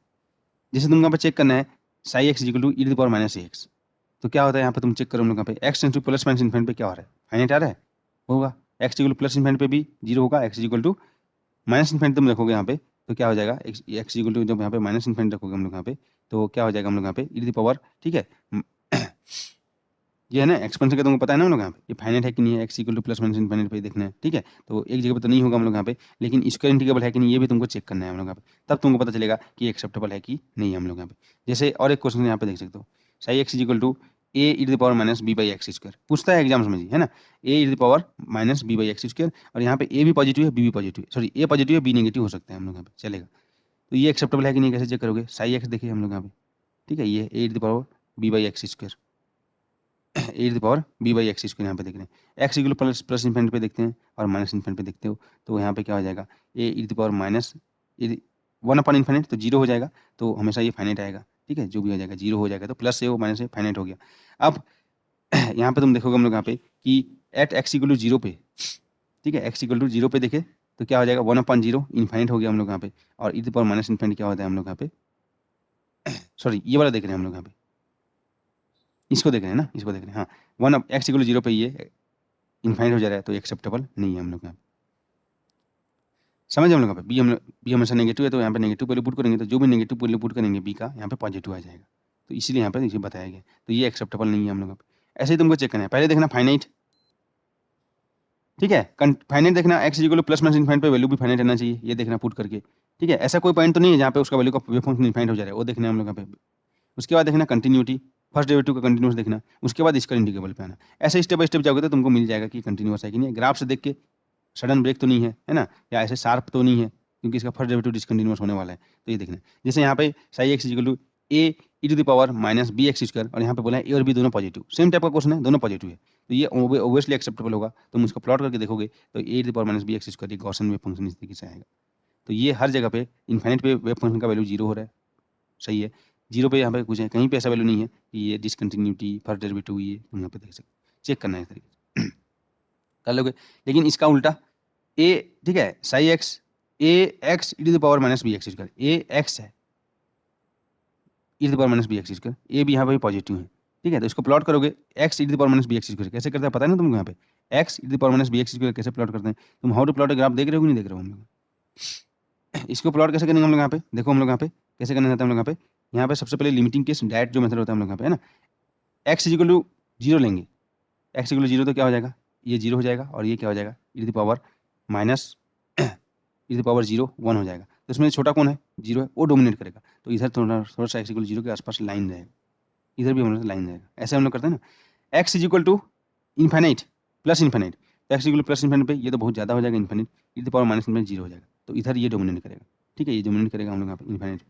जैसे तुम यहाँ पे चेक करना है psi x equal to e to the power minus x, तो क्या होता है यहाँ पे तुम चेक करो हम लोग यहाँ पे x tense two plus minus infinity पे क्या हो रहा है, फाइनाइट आ रहा है, होगा। X equal to plus infinity पे भी जीरो होगा, x equal to minus infinity तुम रखोगे यहाँ पे तो क्या हो जाएगा, एक्स इक्वल टू जब यहाँ पे माइनस इन्फिनिटी रखोगे हम लोग यहाँ पे तो क्या हो जाएगा हम लोग यहाँ पे ई टू द पावर, ठीक है। ये है ना एक्सपेंशन का तुमको पता है ना हम लोग यहाँ पे ये फाइनाइट है कि नहीं है, x equal to plus minus infinity पे देखना है, ठीक है। तो एक जगह पे तो नहीं होगा हम लोग यहाँ पे, लेकिन स्क्वायर इंटीग्रेबल है कि नहीं ये भी तुमको चेक करना है हम लोग यहाँ पे, तब तुमको पता चलेगा कि एक्सेप्टेबल है कि नहीं है हम लोग यहाँ पे। जैसे और एक क्वेश्चन यहाँ पे देख सकते हो, psi x equal to a e to the power minus b by x square पूछता है एग्जाम्स में जी, है ना। A e to the power minus b by x square, और यहाँ पे ए भी पॉजिटिव है बी भी पॉजिटिव है, सॉरी ए पॉजिटिव है बी नेगेटिव हो सकता है हम लोग यहाँ पे, चलेगा। तो ये एक्सेप्टेबल है कि नहीं कैसे चेक करोगे, साई एक्स देखिए हम लोग यहाँ पे, ठीक है, ये a e to the power b by x square, a to the power b by x इसको यहाँ पे देख रहे हैं, x equal plus plus infinity पे देखते हैं और माइनस इन्फिनिटी पे देखते हो, तो यहाँ पे क्या हो जाएगा a e to the power minus one upon infinite तो जीरो हो जाएगा, तो हमेशा ये फाइनाइट आएगा, ठीक है, जो भी हो जाएगा जीरो हो जाएगा, तो प्लस से वो माइनस से फाइनाइट हो गया। अब यहाँ पे तुम देखोगे हम लोग यहाँ पे कि at x equal to zero पे, ठीक है, एक्स इक्वल टू जीरो पे देखे तो क्या हो जाएगा वन अपॉन जीरो इन्फाइनाइट हो गया हम लोग यहाँ पे, और e to the power minus infinity क्या होता है हम लोग यहाँ पे, सॉरी ये वाला देख रहे हैं हम लोग यहाँ पे, इसको देख रहे हैं ना, इसको देख रहे हैं, हाँ one up x equal zero पे ये इन्फाइनाइट हो जा रहा है तो एक्सेप्टेबल नहीं है हम लोग यहाँ पे, समझ हम लोग यहाँ पे बी हमेशा नेगेटिव है तो यहाँ पे नेगेटिव वैल्यू पुट करेंगे तो जो भी नेगेटिव वैल्यू पुट करेंगे बी का यहाँ पे पॉजिटिव आ जाएगा, तो इसीलिए यहाँ पे इसे बताया गया, तो ये एक्सेप्टेबल नहीं है हम लोग यहाँ पे। ऐसे ही तुमको चेक करना है, पहले देखना फाइनाइट, ठीक है, फाइनाइट देखना x equal plus minus infinite पे वैल्यू भी फाइनाइट रहना चाहिए, ये देखना पुट करके, ठीक है। ऐसा कोई पॉइंट तो नहीं है जहाँ पे उसका वैल्यू का वेव फंक्शन इन्फाइनाइट हो जा रहा है, वो देखना है हम लोग यहाँ पे। उसके बाद देखना कंटिन्यूटी, फर्स्ट डेरिवेटिव का कंटिन्यूस देखना, उसके बाद इसका इंटीग्रेबल पे आना, ऐसे स्टेप बाय स्टेप जाओगे तो तुमको मिल जाएगा कि कंटिन्यूस है कि नहीं, ग्राफ से देख के सडन ब्रेक तो नहीं है ना, या ऐसे शार्प तो नहीं है क्योंकि इसका फर्स्ट डेरिवेटिव डिसकंटिन्यूअस होने वाला है, तो ये देखना है। जैसे यहाँ पे psi x equal to a e to the power minus b x square, और यहाँ पे बोला है ए और बी दोनों पॉजिटिव, सेम टाइप का क्वेश्चन है, दोनों पॉजिटिव है, तो ये ओबियसली एक्सेप्टेबल होगा। तुम उसको प्लॉट करके देखोगे तो a to the power minus b x square Gaussian wave function इस तरीके से आएगा, तो ये हर जगह पे इन्फाइनाइट पे वेव फंक्शन का वैल्यू जीरो हो रहा है, सही है, जीरो पे यहाँ पे कुछ है, कहीं पे ऐसा वैल्यू नहीं है कि ये डिसकंटिन्यूटी फर्स्ट डेरिवेटिव ये तुम यहाँ पे देख सकते, चेक करना है इस तरीके से कर लोगे। लेकिन इसका उल्टा ए, ठीक है, psi x a x e to the power minus b x square, a x है e to the power minus b x square, a भी यहाँ पे पॉजिटिव है, ठीक है, तो इसको प्लॉट करोगे x e to the power minus b x square कैसे करते हैं पता है ना तुमको, यहाँ पे x e to the power minus b x square कैसे प्लॉट करते हैं, तुम हाउ टू प्लॉट ग्राफ देख रहे हो कि नहीं देख रहे हो हम लोग। इसको प्लॉट कैसे करेंगे हम लोग यहाँ पे, देखो हम लोग यहाँ पे कैसे करना चाहते हैं हम लोग यहाँ पे सबसे पहले लिमिटिंग केस डायरेक्ट जो मेथड होता है हम लोग यहाँ पे, है ना, एक्स इक्वल टू जीरो लेंगे, एक्स इक्वल टू जीरो तो क्या हो जाएगा, ये जीरो हो जाएगा, और ये क्या हो जाएगा e to the power minus e to the power zero one हो जाएगा, तो इसमें छोटा कौन है जीरो है, वो डोमिनेट करेगा, तो इधर थोड़ा थोड़ा सा एक्स इक्वल जीरो के आसपास लाइन रहेगा, इधर भी हम लोग लाइन रहेगा, ऐसे हम लोग करते हैं ना। X is equal to infinite plus infinite, तो एक्स इक्वल प्लस इन्फाइनाइट पे ये तो बहुत ज़्यादा हो जाएगा, infinite e to the power minus infinite zero हो जाएगा, तो इधर ये डोमिनेट करेगा, ठीक है, ये डोमिनेट करेगा हम लोग यहाँ पे इन्फाइनाइट,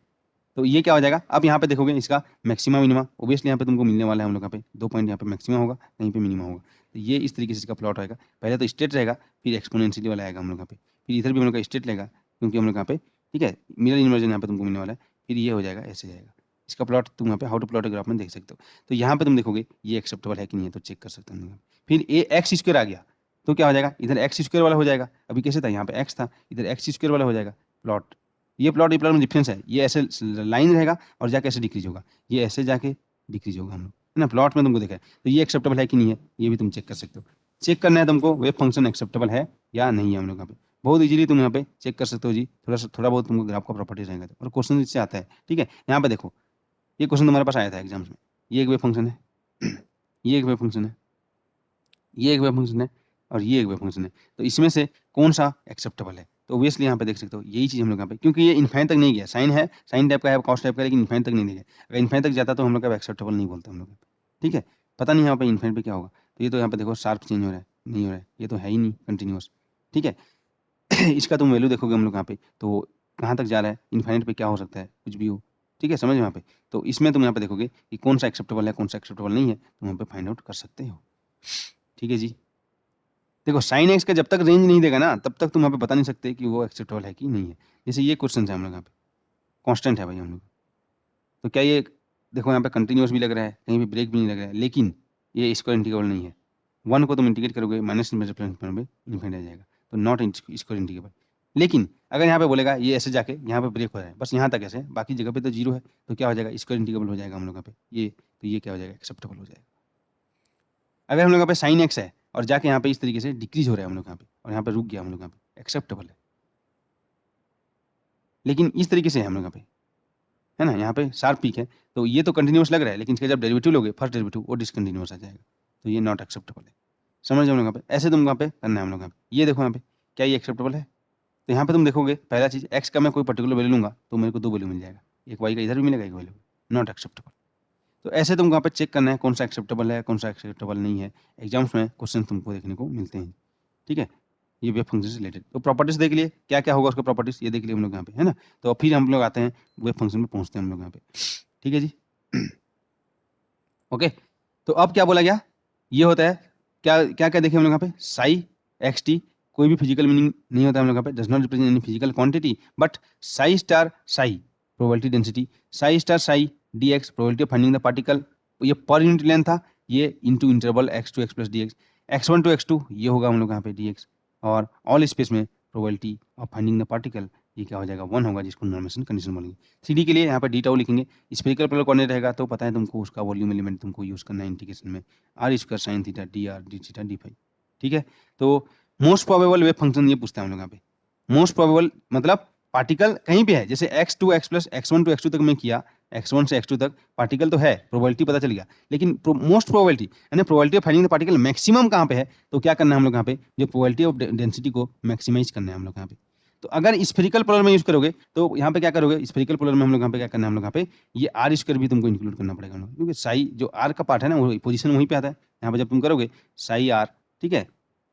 तो ये क्या हो जाएगा, अब यहाँ पे देखोगे इसका मैक्सिमा मिनिमा ओबियसली यहाँ पे तुमको मिलने वाला है हम लोग यहाँ पे, दो पॉइंट यहाँ पे मैक्सिमा होगा कहीं पे मिनिमा होगा, तो ये इस तरीके से इसका प्लॉट आएगा, पहले तो स्ट्रेट रहेगा फिर एक्सपोनेंशियली वाला आएगा हम लोग यहाँ पे, फिर इधर भी हम लोग का स्ट्रेट रहेगा क्योंकि हम लोग यहाँ पे, ठीक है, मिरर इन्वर्जन यहाँ पे तुमको मिलने वाला है, फिर ये हो जाएगा ऐसे जाएगा, इसका प्लॉट तुम यहाँ पे हाउ टू प्लॉट ग्राफ में देख सकते हो, तो यहाँ पे तुम देखोगे ये एक्सेप्टेबल है कि नहीं है तो चेक कर सकते हो। फिर ए एक्स स्क्वायर आ गया तो क्या हो जाएगा, इधर एक्स स्क्वायर वाला हो जाएगा, अभी कैसे था यहाँ पे एक्स था, इधर एक्स स्क्वायर वाला हो जाएगा प्लॉट, ये प्लॉट में डिफरेंस है, ये ऐसे लाइन रहेगा और जाके ऐसे डिक्रीज होगा, ये ऐसे जाके डिक्रीज होगा हम लोग, है ना, प्लॉट में तुमको देखा है, तो ये एक्सेप्टेबल है कि नहीं है ये भी तुम चेक कर सकते हो। चेक करना है तुमको वेव फंक्शन एक्सेप्टेबल है या नहीं है हम लोग यहाँ पे, बहुत इजीली तुम यहाँ पे चेक कर सकते हो जी, थोड़ा बहुत तुमको ग्राफ का प्रॉपर्टीज आएगा और क्वेश्चन इससे आता है, ठीक है। यहाँ पे देखो ये क्वेश्चन तुम्हारे पास आया था एग्जाम्स में, ये एक वेव फंक्शन है ये एक वेव फंक्शन है, ये एक वेव फंक्शन है और ये एक वेव फंक्शन है, तो इसमें से कौन सा एक्सेप्टेबल है, तो ऑब्वियसली यहाँ पे देख सकते हो यही चीज़ हम लोग यहाँ पे, क्योंकि ये इन्फाइन तक नहीं गया, साइन है साइन टाइप का है कॉस टाइप का, लेकिन इन्फाइन तक नहीं गया, अगर इन्फाइन तक जाता तो हम लोग का एक्सेप्टेबल नहीं बोलते हम लोग, ठीक है, पता नहीं यहाँ पे इन्फाइन पे क्या होगा, तो ये तो यहाँ पे देखो शार्प चेंज हो रहा है, नहीं हो रहा है, ये तो है ही नहीं कंटिन्यूस, ठीक है इसका तुम वैल्यू देखोगे हम लोग यहाँ पे तो कहाँ तक जा रहा है, इन्फाइनाइट पे क्या हो सकता है, कुछ भी हो, ठीक है, समझ में यहाँ पे, तो इसमें तुम यहाँ पे देखोगे कि कौन सा एक्सेप्टेबल है कौन सा एक्सेप्टेबल नहीं है, तुम यहाँ पे फाइंड आउट कर सकते हो, ठीक है जी। देखो साइन एक्स का जब तक रेंज नहीं देगा ना तब तक तुम यहाँ पे बता नहीं सकते कि वो एक्सेप्टेबल है कि नहीं है, जैसे ये क्वेश्चन है हम लोग यहाँ पे कांस्टेंट है भाई हम लोग, तो क्या ये देखो यहाँ पे कंटिन्यूस भी लग रहा है कहीं भी ब्रेक भी नहीं लग रहा है, लेकिन ये स्क्वायर इंटीग्रेबल नहीं है, वन को तुम इंटीग्रेट करोगे minus infinity plus infinity infinity आ जाएगा, तो नॉट स्क्वायर इंटीग्रेबल। लेकिन अगर यहाँ पे बोलेगा ये ऐसे जाके यहाँ पे ब्रेक हो रहा है, बस यहाँ तक ऐसे, बाकी जगह पे तो जीरो है, तो क्या हो जाएगा, स्क्वायर इंटीग्रेबल हो जाएगा हम लोग यहाँ पे ये, तो ये क्या हो जाएगा, एक्सेप्टेबल हो जाएगा। अगर हम लोग यहाँ पे साइन एक्स है और जाके यहाँ पे इस तरीके से डिक्रीज हो रहा है हम लोग यहाँ पे, और यहाँ पे रुक गया हम लोग यहाँ पे, एक्सेप्टेबल है। लेकिन इस तरीके से है हम लोग यहाँ पे, है ना, यहाँ पे शार्प पीक है, तो ये तो कंटिन्यूस लग रहा है, लेकिन इसके जब डेरिवेटिव लोगे फर्स्ट डेरिवेटिव वो डिसकंटिन्यूस आ जाएगा, तो ये नॉट एक्सेप्टेबल है। समझ हम लोग यहाँ पे, ऐसे तुम यहाँ पे करना है हम लोग यहाँ पे। ये देखो यहाँ पे क्या ये एक्सेप्टेबल है, तो यहाँ पे तुम देखोगे पहला चीज एक्स का मैं कोई पर्टिकुलर वैल्यू लूंगा तो मेरे को दो वैल्यू मिल जाएगा, एक वाई का इधर भी मिलेगा, एक वैल्यू, नॉट एक्सेप्टेबल। तो ऐसे तुमको यहाँ पे चेक करना है कौन सा एक्सेप्टेबल है, कौन सा एक्सेप्टेबल नहीं है। एग्जाम्स में क्वेश्चन तुमको देखने को मिलते हैं, ठीक है। ये वेब फंक्शन से रिलेटेड, तो प्रॉपर्टीज देख लिए क्या क्या होगा उसका प्रॉपर्टीज, ये देख लिए हम लोग यहाँ पे, है ना। तो फिर हम लोग आते हैं वेब फंक्शन में पहुंचते हैं हम लोग यहाँ पे, ठीक है जी। ओके, तो अब क्या बोला गया, ये होता है क्या क्या क्या देखिए हम लोग यहाँ पे, साई एक्स टी कोई भी फिजिकल मीनिंग नहीं होता है हम लोग यहाँ पे, does not represent any physical quantity, but psi star psi probability density, psi star psi d x probability of finding the particle, ये पर यूनिट लेंथ था, ये into interval x to x plus d x, x one to x two ये होगा हम लोग यहाँ पे d x, और ऑल स्पेस में probability of finding the particle ये क्या हो जाएगा, वन होगा, जिसको नॉर्मेशन कंडीशन बोलेंगे। थ्री के लिए यहाँ पे डी टाउ लिखेंगे, स्फेरिकल पोलर कोऑर्डिनेट रहेगा तो पता है तुमको उसका वॉल्यूम एलिमेंट तुमको यूज करना है इंटीग्रेशन में, r square sine theta d r d theta d phi, ठीक है। तो मोस्ट प्रोबेबल वेव फंक्शन ये पूछता है हम लोग यहाँ पे, मोस्ट प्रोबेबल मतलब पार्टिकल कहीं पे है, जैसे x to x plus x one to x two तक मैं किया, एक्स वन से एक्स टू तक पार्टिकल तो है, प्रोबेबिलिटी पता चल गया, लेकिन मोस्ट प्रोबेबिलिटी यानी probability of finding the particle maximum कहाँ पे है, तो क्या करना है हम लोग यहाँ पे, जो प्रोबेबिलिटी ऑफ डेंसिटी को मैक्सिमाइज करना है हम लोग यहाँ पे। तो अगर स्फेरिकल पोलर में यूज करोगे तो यहाँ पे क्या करोगे, स्फेरिकल पोलर में हम लोग यहाँ पे क्या करना है हम लोग यहाँ पे, ये आर स्क्वायर भी तुमको इंक्लूड करना पड़ेगा हम लोग, क्योंकि साई जो आर का पार्ट है ना वो पोजीशन वहीं पे आता है, यहाँ पे जब तुम करोगे साई आर, ठीक है,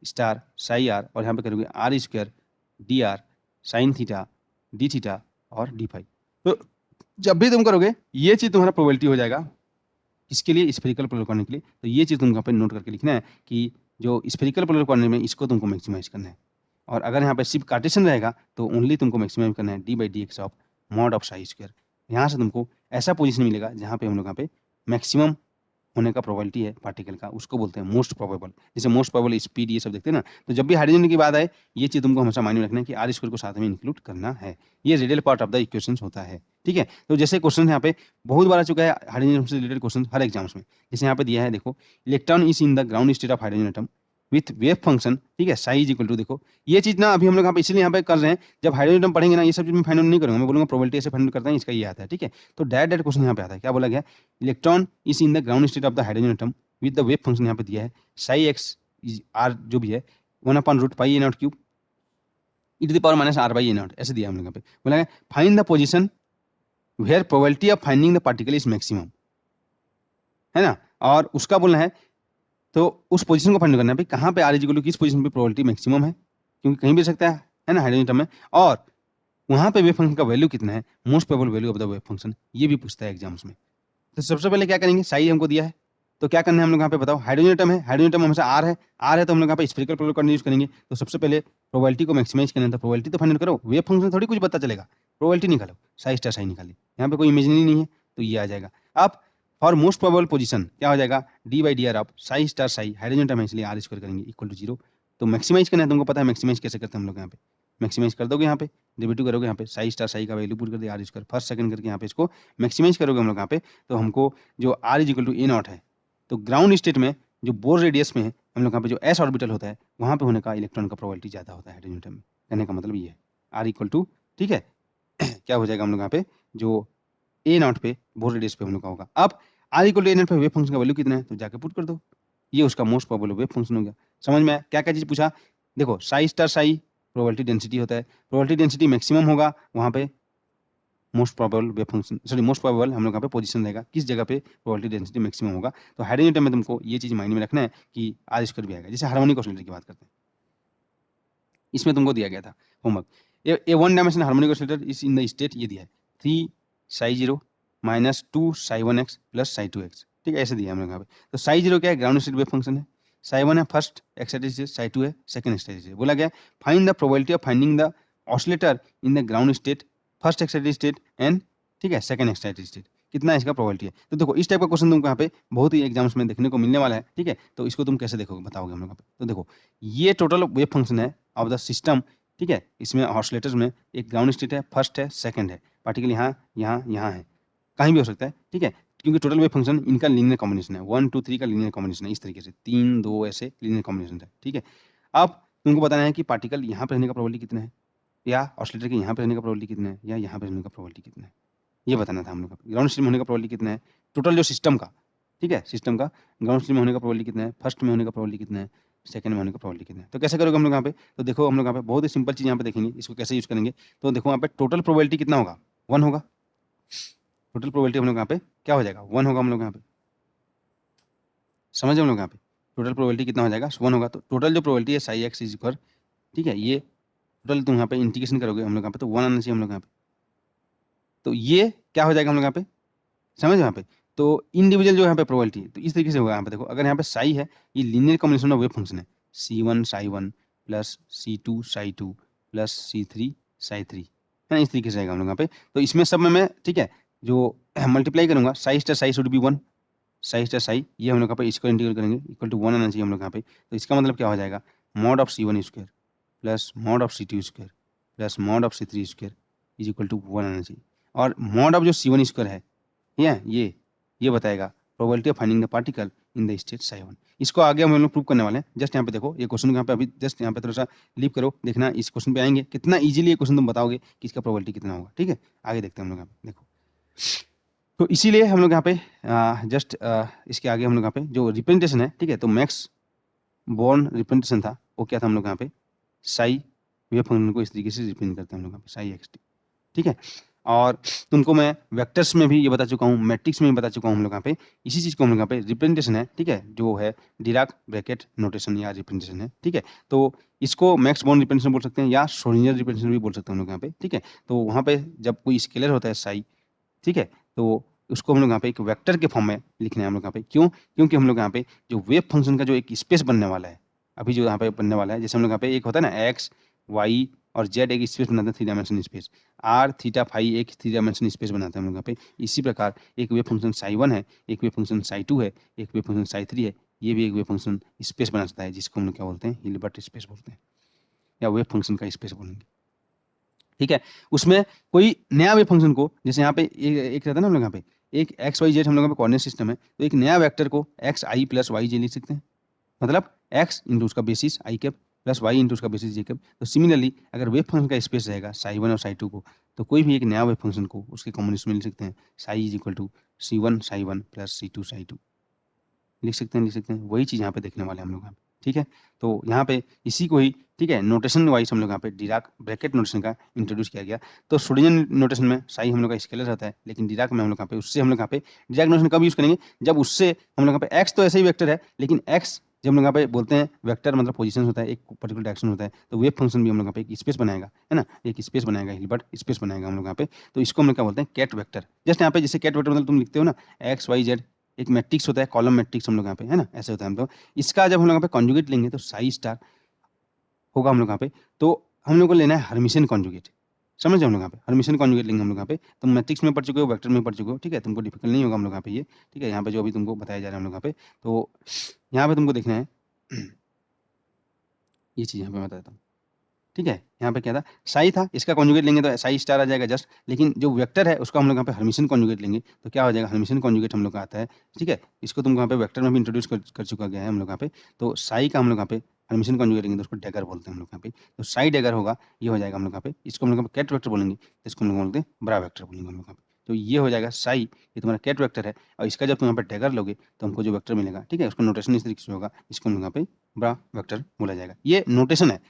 स्टार साई आर, और यहाँ पे करोगे r square d r sine theta d theta और डी फाई, तो जब भी तुम करोगे ये चीज तुम्हारा प्रोबेबिलिटी हो जाएगा, किसके लिए, स्फेरिकल पोलर कोऑर्डिनेट के लिए। तो ये चीज तुमको यहाँ पे नोट करके लिखना है कि जो स्फेरिकल पोलर कोऑर्डिनेट में इसको तुमको मैक्सिमाइज करना है, और अगर यहाँ पे सिर्फ कार्टेशियन रहेगा तो ओनली तुमको मैक्सिमाइज करना है D by d x of mod of psi square. यहाँ से तुमको ऐसा पोजीशन मिलेगा जहाँ पे हम लोग यहाँ पे मैक्सिमम होने का प्रोबेबिलिटी है पार्टिकल का, उसको बोलते हैं मोस्ट प्रोबेबल। जैसे मोस्ट प्रोबेबल स्पीड ये सब देखते हैं ना, तो जब भी हाइड्रोजन की बात आए ये चीज तुमको हमेशा माइंड में रखना है कि आर स्क्वायर को साथ में इंक्लूड करना है, ये radial part of the equation होता है, ठीक है। तो जैसे क्वेश्चन यहाँ पे बहुत बार आ चुका है हाइड्रोजन से रिलेटेड क्वेश्चन हर एग्जाम्स में, जैसे यहाँ पे दिया है देखो, electron is in the ground state of hydrogen atom with wave function, ठीक है, साई इज इक्वल टू, देखो ये चीज ना अभी हम लोग यहाँ पे इसलिए यहाँ पे कर रहे हैं, जब हाइड्रोजन एटम पढ़ेंगे ना ये सब चीज मैं फाइंड आउट नहीं करूंगा, मैं बोलूंगा प्रोबेबिलिटी ऐसे फाइंड आउट करते हैं, इसका ये आता है, ठीक है। तो डायरेक्ट क्वेश्चन यहाँ पे आता है, क्या बोला गया, electron is in the ground state of the hydrogen atom with the wave function यहाँ पे दिया है, साई एक्स आर जो भी है 1/रूट pi a naught cube e to the power minus r by a naught, ऐसे दिया हम लोग यहाँ पे, बोला find the position where probability of finding the particle is maximum, है ना, और उसका बोलना है तो उस पोजीशन को फाइंड करना है भाई कहाँ पे आर इज इक्वल टू किस पोजीशन पे प्रोबेबिलिटी मैक्सिमम है, क्योंकि कहीं भी सकता है ना हाइड्रोजन एटम में, और वहाँ पे वेव फंक्शन का वैल्यू कितना है, most probable value of the wave function, ये भी पूछता है एग्जाम्स में। तो सबसे पहले क्या करेंगे, साई हमको दिया है तो क्या करना है हम लोग यहाँ पे बताओ, हाइड्रोजन एटम है, हाइड्रोजन एटम हमेशा आर है, आर है तो हम लोग यहाँ पे स्फेरिकल पोलर कोऑर्डिनेट यूज करेंगे, तो सबसे पहले प्रोबेबिलिटी को मैक्सिमाइज करना है, तो प्रोबेबिलिटी तो फाइंड करो, वेव फंक्शन थोड़ी कुछ पता चलेगा, प्रोबेबिलिटी निकालो, साई स्टार साई निकालिए, यहाँ पे कोई इमेजिनरी नहीं है तो ये आ जाएगा। अब फॉर मोस्ट प्रोबेबल पोजीशन क्या हो जाएगा, D by D R of Sai star Sai, hydrogen atom है इसलिए आर स्क्वायर करेंगे इक्वल टू 0, तो मैक्सिमाइज करना है, तुमको पता है मैक्सिमाइज कैसे करते हैं हम लोग यहाँ पे, मैक्सिमाइज कर दोगे यहाँ पे, डेरिवेटिव करोगे यहाँ पे साई स्टार साई का वैल्यू पुट कर दिया आर स्क्वायर फर्स्ट सेकंड करके यहाँ पे इसको मैक्सिमाइज करोगे हम लोग यहाँ पे, तो हमको जो r is equal to a naught है, तो ग्राउंड स्टेट में जो बोर रेडियस में है हम लोग यहाँ पे जो एस ऑर्बिटल होता है वहाँ पे होने का इलेक्ट्रॉन का प्रोबेबिलिटी ज़्यादा होता है हाइड्रोजन एटम में, कहने का मतलब ये है आर इक्वल टू, ठीक है क्या हो जाएगा हम लोग यहाँ पे जो ए नॉट पे बोर रेडियस पे हम लोग का होगा। अब r equal to a naught पे वेव फंक्शन का वैल्यू कितना है तो जाके पुट कर दो, ये उसका मोस्ट प्रोबेबल वेव फंक्शन हो गया। समझ में आया क्या क्या चीज़ पूछा, देखो Sai star psi probability density होता है, प्रोबेबिलिटी डेंसिटी मैक्सिमम होगा वहाँ पे most probable wave function, sorry most probable हम लोग यहाँ पे पोजीशन रहेगा किस जगह पे प्रोबेबिलिटी डेंसिटी मैक्सिमम होगा। तो हाइड्रोजन एटम में तुमको ये चीज़ माइंड में रखना है कि आर स्क्वायर भी आएगा, जैसे हार्मोनिक ऑसिलेटर की बात करते हैं, इसमें तुमको दिया गया था homework, A one dimension harmonic oscillator is in the state, ये दिया है 3 Sai 0 minus 2 Sai 1x plus psi 2x, ठीक है ऐसे दिया है हम लोग यहाँ पे। तो साई 0 क्या है, ग्राउंड स्टेट वेव फंक्शन है, साई 1 है फर्स्ट एक्साइटेड स्टेट, साई 2 है सेकंड एक्साइटेड स्टेट। बोला गया find the probability of finding the oscillator in the ground state first excited state and, ठीक है, सेकंड एक्साइटेड स्टेट, कितना इसका प्रोबेबिलिटी है। तो देखो इस टाइप का क्वेश्चन तुमको यहाँ पे बहुत ही एग्जाम्स में देखने को मिलने वाला है, ठीक है। तो इसको तुम कैसे देखोगे बताओगे हम लोग यहाँ पे, तो देखो ये टोटल वेव फंक्शन है ऑफ द सिस्टम, ठीक है, इसमें ऑसिलेटर्स में एक ग्राउंड स्टेट है, फर्स्ट है, सेकंड है, पार्टिकल यहाँ यहाँ यहाँ है, कहीं भी हो सकता है, ठीक है, क्योंकि टोटल वेव फंक्शन इनका लीनियर कॉम्बिनेशन है, 1 2 3 का लीनियर कॉम्बिनेशन है, इस तरीके से 3 2 ऐसे लीनियर कॉम्बिनेशन है, ठीक है। अब तुमको बताना है कि पार्टिकल यहाँ पे रहने का प्रोबेबिलिटी कितना है, या ऑसिलेटर के यहाँ पे रहने का प्रोबेबिलिटी कितना है, या यहाँ पे रहने का प्रोबेबिलिटी कितना है, ये बताना था हम लोग को। ग्राउंड स्टेट में होने का प्रोबेबिलिटी कितना है, टोटल जो सिस्टम का, ठीक है, सिस्टम का ग्राउंड स्टेट में होने का प्रोबेबिलिटी कितना है, फर्स्ट में होने का प्रोबेबिलिटी कितना है, सेकंड में होने का प्रोबेबिलिटी कितना है। तो कैसे करोगे हम लोग यहाँ पे, तो देखो हम लोग यहाँ पे बहुत ही सिंपल चीज़ यहाँ पे देखेंगे, इसको कैसे यूज़ करेंगे। तो देखो यहाँ पे टोटल प्रोबेबिलिटी कितना होगा, 1 होगा, टोटल प्रोबेबिलिटी हम लोग यहाँ पे क्या हो जाएगा, 1 होगा हम लोग यहाँ पे, समझ रहे हम लोग यहाँ पे टोटल प्रोबेबिलिटी कितना हो जाएगा, 1 होगा। तो टोटल जो प्रोबेबिलिटी है साई एक्स इज इक्वल, ठीक है, ये टोटल तुम यहाँ पे इंटीग्रेशन करोगे हम लोग यहाँ पे, तो 1 आना चाहिए हम लोग यहाँ पे। तो ये क्या हो जाएगा हम लोग यहाँ पे, समझ यहाँ पे। तो इंडिविजुअल जो यहाँ पे प्रोबेबिलिटी है, तो इस तरीके से होगा यहाँ पे। देखो अगर यहाँ पे साई है, ये linear combination of wave function है, C1 psi 1 plus C2 psi 2 plus C3 Sai 3, है ना, इस तरीके से आएगा हम लोग यहाँ पे। तो इसमें सब में मैं, ठीक है, जो मल्टीप्लाई करूंगा, Sai star Sai should be 1, Sai star Sai, ये हम लोग यहाँ पे इसको इंटीग्रेट करेंगे, इक्वल टू 1 आना चाहिए हम लोग यहाँ पे। तो इसका मतलब क्या हो जाएगा, mod of C1 square plus mod of C2 square plus mod of C3 square is equal to 1 आना चाहिए। और मॉड ऑफ जो C1 स्क्वायर है, ये बताएगा probability of finding the particle in the state Sai 1। इसको आगे हम लोग प्रूव करने वाले हैं। जस्ट यहाँ पे देखो, ये क्वेश्चन यहाँ पे अभी जस्ट यहाँ पे थोड़ा सा लीव करो, देखना इस क्वेश्चन पे आएंगे कितना इजीली ये क्वेश्चन तुम बताओगे कि इसका प्रोबेबिलिटी कितना होगा, ठीक है। आगे देखते हैं हम लोग यहाँ पे, देखो तो इसीलिए हम लोग यहाँ पे जस्ट इसके आगे हम लोग यहाँ पे जो रिप्रेजेंटेशन है, ठीक है, तो मैक्स बॉर्न रिप्रेजेंटेशन था, वो क्या था हम लोग यहाँ पे, साई वेव फंक्शन को इस तरीके से रिप्रेजेंट करते हैं हम लोग यहाँ पे, साई एक्स टी, ठीक है। और तुमको मैं वेक्टर्स में भी ये बता चुका हूँ, मैट्रिक्स में भी बता चुका हूँ हम लोग यहाँ पे। इसी चीज़ को हम लोग यहाँ पे रिप्रेजेंटेशन है, ठीक है, जो है डिराक ब्रैकेट नोटेशन या रिप्रेजेंटेशन है, ठीक है। तो इसको मैक्स बॉर्न रिप्रेजेंटेशन बोल सकते हैं या श्रोडिंगर रिप्रेजेंटेशन भी बोल सकते हैं हम लोग यहाँ पे, ठीक है। तो वहाँ पे जब कोई स्केलर होता है साई, ठीक है, तो उसको हम लोग यहाँ पे एक वेक्टर के फॉर्म में लिखना है हम लोग यहाँ पे। क्यों, क्योंकि हम लोग यहाँ पे जो वेव फंक्शन का जो एक स्पेस बनने वाला है, अभी जो यहाँ पे बनने वाला है, जैसे हम लोग यहाँ पे एक होता है ना एक्स वाई और जेड एक स्पेस बनाते हैं, 3 dimension space, r theta phi एक 3 डायमेंशन स्पेस बनाते हैं हम लोग यहाँ पे। इसी प्रकार एक वेव फंक्शन साई 1 है, एक वेव फंक्शन साई 2 है, एक वेव फंक्शन साई 3 है, ये भी एक वेव फंक्शन स्पेस बना सकता है, जिसको हम लोग क्या बोलते हैं, हिल्बर्ट स्पेस बोलते हैं, या वेव फंक्शन का स्पेस बोलेंगे, ठीक है। उसमें कोई नया वेव फंक्शन को, जैसे यहाँ पे एक रहता है ना हम लोग यहाँ पे एक एक्स वाई जेड हम लोग यहाँ पे कोऑर्डिनेट सिस्टम है, तो एक नया वेक्टर को x i plus y j लिख सकते हैं, मतलब एक्स इंटू उसका basis i cap plus y into उसका बेसिस जे कैप। तो सिमिलरली अगर वेव फंक्शन का स्पेस रहेगा साई 1 और साई 2 को, तो कोई भी एक नया वेव फंक्शन को उसके कॉम्बिनेशन में लिख सकते हैं, psi is equal to C1 psi 1 plus C2 psi 2 लिख सकते हैं, लिख सकते हैं। वही चीज़ यहाँ पे देखने वाले हम लोग यहाँ पे, ठीक है। तो यहाँ पे इसी को ही, ठीक है, नोटेशन वाइज हम लोग यहाँ पे डिराक ब्रैकेट नोटेशन का इंट्रोड्यूस किया गया। तो श्रोडिंगर नोटेशन में साई हम लोग का स्केलर रहता है, लेकिन डिराक में हम लोग यहाँ पे उससे हम लोग यहाँ पे डिराक नोटेशन कब यूज़ करेंगे, जब उससे हम लोग यहाँ पे एक्स तो ऐसे ही वेक्टर है, लेकिन एक्स जब हम लोग यहाँ पे बोलते हैं वेक्टर मतलब पोजीशन होता है, एक पर्टिकुलर डायरेक्शन होता है, तो वेव फंक्शन भी हम लोग यहाँ पे एक स्पेस बनाएगा, है ना, एक स्पेस बनाएगा, हिल्बर्ट स्पेस बनाएगा हम लोग यहाँ पे। तो इसको हम लोग क्या बोलते हैं, कैट वेक्टर। जस्ट यहाँ पे जैसे कैट वेक्टर मतलब तुम लिखते हो ना, एक्स वाई जेड एक मैट्रिक्स होता है, कॉलम मैट्रिक्स हम लोग यहाँ पे, है ना, ऐसे होता है हम लोग। इसका जब हम लोग यहाँ पे कॉन्जुगेट लेंगे तो साई स्टार होगा हम लोग यहाँ पे। तो हम लोग को लेना है हर्मिशन कॉन्जुगेट, समझ हम लोग यहाँ पे हर्मिशन कॉन्जुगेट लेंगे हम लोग यहाँ पे। तुम मैट्रिक्स में पढ़ चुके हो, वेक्टर में पढ़ चुके हो, ठीक है, तुमको डिफिकल्ट नहीं होगा हम लोग यहाँ पे ये, ठीक है। यहाँ पे जो अभी तुमको बताया जा रहा है हम लोग यहाँ पे, तो यहाँ पे तुमको देखना है ये चीज़ यहाँ पे मैं बताता हूँ, ठीक है। यहाँ पे क्या था, साई था, इसका कॉन्जुगेट लेंगे तो साई स्टार आ जाएगा जस्ट, लेकिन जो वेक्टर है उसका हम लोग यहाँ पे हर्मिशन कॉन्जुगेट लेंगे तो क्या हो जाएगा, हर्मिशन कॉन्जुगेट हम लोग का आता है, ठीक है। इसको तुमको यहाँ पे वेक्टर में भी इंट्रोड्यूस कर चुका गया है हम लोग यहाँ पे। तो साई का हम लोग यहाँ पे हर्मिशन कॉन्जुगेट लेंगे तो उसको डैगर बोलते हैं हम लोग यहाँ पे। तो साई डैगर होगा, ये हो जाएगा हम लोग यहाँ पे। इसको हम लोग यहाँ पे कैट वेक्टर बोलेंगे, तो इसको हम लोग बोलते हैं बड़ा वेक्टर बोलेंगे हम लोग यहाँ पे। तो ये हो जाएगा साई, ये तुम्हारा कैट वेक्टर है, और इसका जब तुम यहाँ पे डैगर लोगे तो हमको जो वेक्टर मिलेगा, ठीक है, उसका नोटेशन इस तरीके से होगा, इसको हम लोग यहाँ पे बड़ा वेक्टर बोला जाएगा। ये नोटेशन है,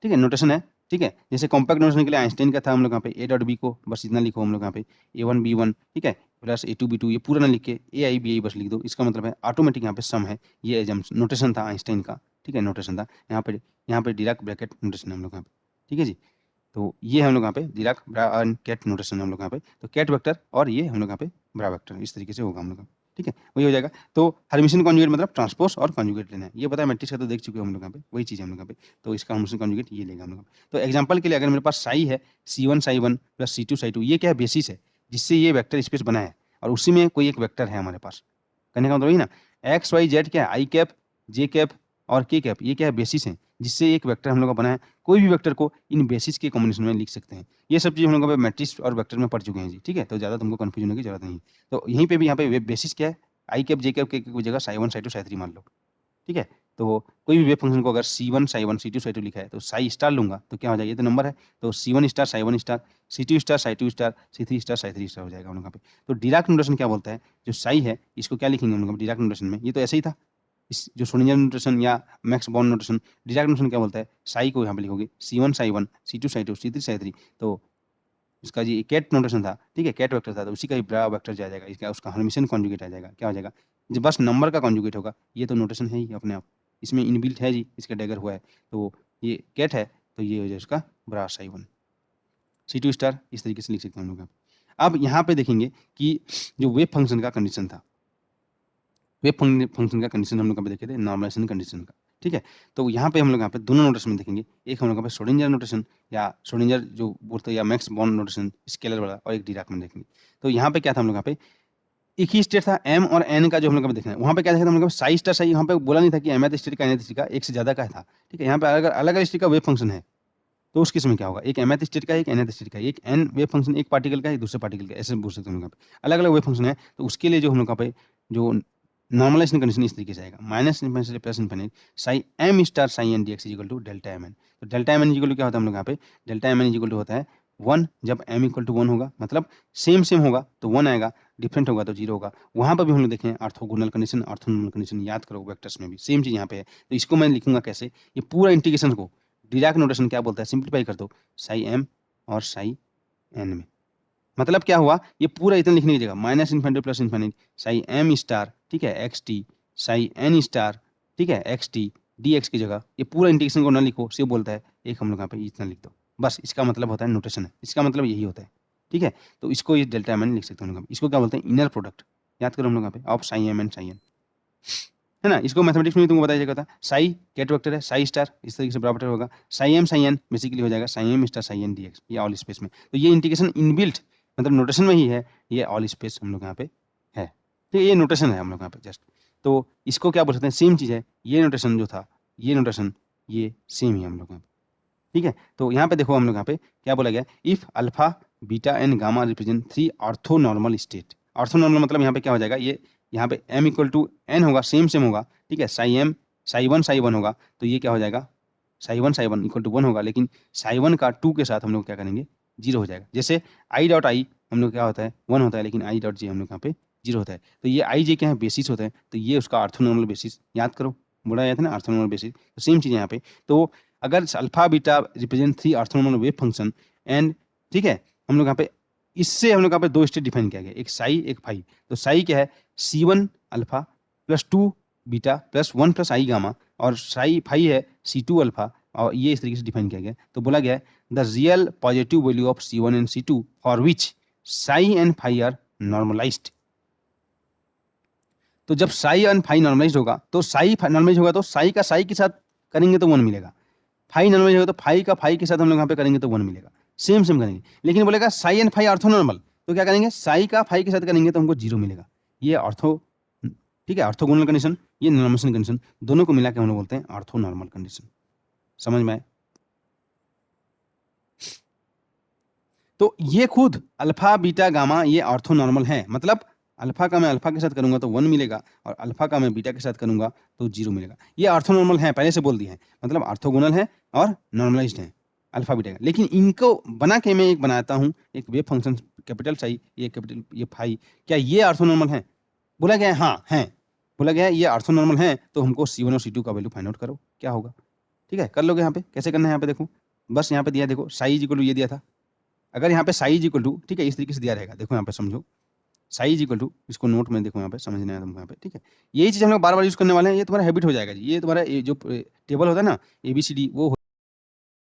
ठीक है, नोटेशन है, ठीक है। जैसे कॉम्पैक्ट नोटेशन के लिए आइंस्टाइन का था हम लोग यहाँ पे ए डॉट बी को बस इतना लिखो हम लोग यहाँ पे A1 B1, ठीक है, प्लस A2 B2, ये पूरा ना लिख के AI BI बस लिख दो। इसका मतलब है ऑटोमेटिक यहाँ पे सम है, ये एजम्पशन नोटेशन था आइंस्टाइन का, ठीक है, नोटेशन था। यहाँ पे डिराक ब्रैकेट नोटेशन है हम लोग यहाँ पे, ठीक है जी। तो ये हम लोग यहाँ पे डिराक कैट नोटेशन है हम लोग यहाँ पे। तो कैट वेक्टर और ये हम लोग यहाँ पे बड़ा वेक्टर, इस तरीके से होगा हम लोग का, ठीक है, वही हो जाएगा। तो हर्मिशन कॉन्जुगेट मतलब ट्रांसपोज और कॉन्जुगेट लेना है, ये पता है मैट्रिक्स का तो देख चुके हो हम लोग यहाँ पे, वही चीज़ है हम लोग यहाँ पे। तो इसका हर्मिशन कॉन्जुगेट ये लेगा हम लोग। तो एग्जांपल के लिए अगर मेरे पास साई है, C1 psi 1 plus C2 psi 2, ये क्या है, बेसिस है जिससे ये वेक्टर स्पेस बना है, और उसी में कोई एक वेक्टर है हमारे पास। कहने का मतलब वही ना, एक्स वाई जेड क्या है, आई कैप जे कैप और के कैप, ये क्या है, बेसिस है जिससे एक वेक्टर हम लोग का बना है। कोई भी वेक्टर को इन बेसिस के कॉम्बिनेशन में लिख सकते हैं। ये सब चीज़ हम लोग मैट्रिक्स और वेक्टर में पढ़ चुके हैं जी, ठीक है? तो ज़्यादा तुमको कन्फ्यूजन होने की जरूरत नहीं है। तो यहीं पे भी यहाँ पे बेसिस क्या है, आई कैप जे कैप की जगह psi one Sai to Sai three मान लो, ठीक है? तो कोई भी वेव फंक्शन को अगर C1 साई1 C2 साई2 लिखा है तो साई स्टार लूँगा तो क्या हो जाएगा, ये तो नंबर है। तो C1 स्टार साई1 स्टार C2 स्टार साई2 स्टार C3 स्टार साई3 स्टार हो जाएगा हम लोग यहाँ पे। तो डिराक नोटेशन क्या बोलता है, जो साई है इसको क्या लिखेंगे हम लोग डिराक नोटेशन में, ये तो ऐसे ही था। इस जो श्रोडिंगर नोटेशन या max born notation, Dirac notation क्या बोलता है, साई को यहाँ पे लिखोगे C1 साई1 C2 साई2 C3 साई3। तो इसका जी कैट नोटेशन था, ठीक है? कैट वेक्टर था तो उसी का ही ब्रा वेक्टर आ जाएगा, इसका उसका हर्मिशियन कॉन्जुगेट आ जाएगा। क्या हो जाएगा, जो बस नंबर का कॉन्जुगेट होगा। ये तो नोटेशन है ही अपने आप, इसमें इनबिल्ट है जी, इसका डैगर हुआ है। तो ये कैट है तो ये हो जाएगा उसका ब्रा साई1 C2 स्टार, इस तरीके से लिख सकते हैं हम लोग। अब यहाँ पे देखेंगे कि जो वेव फंक्शन का कंडीशन था, वेव फंक्शन का कंडीशन हम लोग यहाँ पे देखे थे नॉर्मलाइजेशन कंडीशन का, ठीक है? तो यहाँ पे हम लोग यहाँ पे दोनों नोटेशन में देखेंगे। एक हम लोग यहाँ पे श्रोडिंगर नोटेशन या श्रोडिंगर जो बोलते हैं या मैक्स बॉर्न नोटेशन स्केलर वाला, और एक डिराक में देखेंगे। तो यहाँ पे क्या था हम लोग यहाँ पे एक ही स्टेट था एम और एन का, जो हम लोग देखना है वहाँ पे क्या देखा था हम लोग साई स्टार साई, यहाँ पे बोला नहीं था कि mth स्टेट का nth स्टेट का एक से ज्यादा का था, ठीक है? यहाँ पे अलग अलग स्टेट का वेव फंक्शन है। तो उस केस में क्या होगा, एक mth स्टेट का एक nth स्टेट का, एक n वेव फंक्शन एक पार्टिकल का एक दूसरे पार्टिकल का, ऐसे बोल सकते हैं हम लोग यहाँ पे। अलग अलग वेव फंक्शन है तो उसके लिए जो हम लोग यहाँ पे जो नॉर्मलाइजेशन कंडीशन इस तरीके से आएगा, माइनस इन्फिनिटी से plus infinity psi m star psi n d x equal to delta m n. तो delta m n equal to क्या होता है हम लोग यहाँ पे, delta m n equal to होता है 1 जब m इक्वल टू 1 होगा, मतलब सेम सेम होगा तो 1 आएगा, डिफरेंट होगा तो 0 होगा। वहाँ पर भी हम लोग देखें ऑर्थोगोनल कंडीशन, ऑर्थोनॉर्मल कंडीशन याद करो, वेक्टर्स में भी सेम चीज़ यहाँ पे है। तो इसको मैं लिखूंगा कैसे, ये पूरा इंटीग्रेशन को डिराक नोटेशन क्या बोलता है, सिंप्लीफाई कर दो साई एम और साई एन में। मतलब क्या हुआ, ये पूरा इतना लिखने की जगह minus infinity plus infinity psi m star, ठीक है, x t psi n star, ठीक है, एक्स टी डी एक्स की जगह ये पूरा इंटीग्रेशन को ना लिखो, सिर्फ बोलता है एक हम लोग यहाँ पे इतना लिख दो, बस इसका मतलब होता है नोटेशन है, इसका मतलब यही होता है, ठीक है? तो इसको इस डेल्टा एम एन लिख सकते हैं हम लोग। इसको क्या बोलते हैं, इनर प्रोडक्ट। याद करो हम लोग यहाँ पे of psi m n psi n, है ना? इसको मैथमेटिक्स में भी तुमको बताया जाएगा था, साई कैट वेक्टर है, साई स्टार इस तरीके से बराबर होगा, psi m psi n basically हो जाएगा psi m star psi n d x, ये ऑल स्पेस में। तो ये इंटीग्रेशन इनबिल्ट मतलब नोटेशन में ही है, ये ऑल स्पेस हम लोग यहाँ पे है, तो ये नोटेशन है हम लोग यहाँ पे जस्ट। तो इसको क्या बोल सकते हैं, सेम चीज़ है, ये नोटेशन जो था, ये नोटेशन ये सेम ही हम लोग यहाँ पे, ठीक है? तो यहाँ पे देखो हम लोग यहाँ पे क्या बोला गया, if alpha beta and gamma represent 3 orthonormal state. Orthonormal मतलब यहाँ पे क्या हो जाएगा, ये यहाँ पे m इक्वल टू एन होगा, सेम सेम होगा, ठीक है? साई एम साई वन होगा तो ये क्या हो जाएगा, साई वन इक्वल टू 1 होगा, लेकिन साई वन का 2 के साथ हम लोग क्या करेंगे, 0 हो जाएगा। जैसे आई डॉट आई हम लोग क्या होता है 1 होता है, लेकिन आई डॉट जे हम लोग यहाँ पे 0 होता है। तो ये आई जे क्या है, बेसिस होता है, तो ये उसका ऑर्थोनॉर्मल बेसिस याद करो, बोला जाता है ना ऑर्थोनॉर्मल बेसिस, तो सेम चीज़ यहाँ पे। तो अगर alpha beta represent 3 orthonormal wave function and, ठीक है, हम लोग यहाँ पे इससे हम लोग यहाँ पे 2 स्टेट डिफाइन किया गया, एक साई एक फाई। तो साई क्या है, C1 alpha plus 2 beta plus 1 plus i gamma, और साई फाई है C2 अल्फा, और ये इस तरीके से डिफाइन किया गया। तो बोला गया है the real positive value of C1 and C2 for which psi and phi are normalized. तो जब साई एंड फाई नॉर्मलाइज्ड होगा तो साई नॉर्मलाइज होगा तो साई का साई के साथ करेंगे तो 1 मिलेगा, फाई नॉर्मलाइज होगा तो फाई का फाई के साथ हम लोग यहाँ पे करेंगे तो 1 मिलेगा, सेम सेम करेंगे। लेकिन बोलेगा psi and phi orthonormal, तो क्या करेंगे, साई का फाई के साथ करेंगे तो हमको 0 मिलेगा। ये ऑर्थो, ठीक है, ऑर्थोगोनल कंडीशन, ये नॉर्मलाइजेशन कंडीशन, दोनों को मिला के हम लोग बोलते हैं ऑर्थो नॉर्मल कंडीशन। समझ में आए? तो ये खुद अल्फा बीटा गामा ये ऑर्थो नॉर्मल है, मतलब अल्फा का मैं अल्फा के साथ करूंगा तो 1 मिलेगा, और अल्फा का मैं बीटा के साथ करूंगा तो 0 मिलेगा। ये ऑर्थो नॉर्मल है, पहले से बोल दिया है, मतलब ऑर्थोगोनल है और नॉर्मलाइज्ड है अल्फा बीटा का। लेकिन इनको बना के मैं एक बनाता हूँ एक वेव फंक्शन कैपिटल साई, ये कैपिटल ये फाई, क्या ये ऑर्थो नॉर्मल है? बोला गया है हाँ है, बोला गया है ये ऑर्थो नॉर्मल है, तो हमको C1 और C2 का वैल्यू फाइंड आउट करो, क्या होगा? ठीक है, कर लोगे। यहाँ पे कैसे करना है, यहाँ पे देखो, बस यहाँ पे दिया, देखो साई इज इक्वल टू ये दिया था, अगर यहाँ पे साई इज इक्वल टू, ठीक है, इस तरीके से दिया रहेगा, देखो यहाँ पे समझो, साई इज इक्वल टू, इसको नोट में देखो यहाँ पे, समझना है तुमको यहाँ पे, ठीक है? यही चीज़ हम लोग बार बार यूज करने वाले हैं, ये तुम्हारा हैबिट हो जाएगा जी, ये तुम्हारा ये जो टेबल होता है ना ABCD वो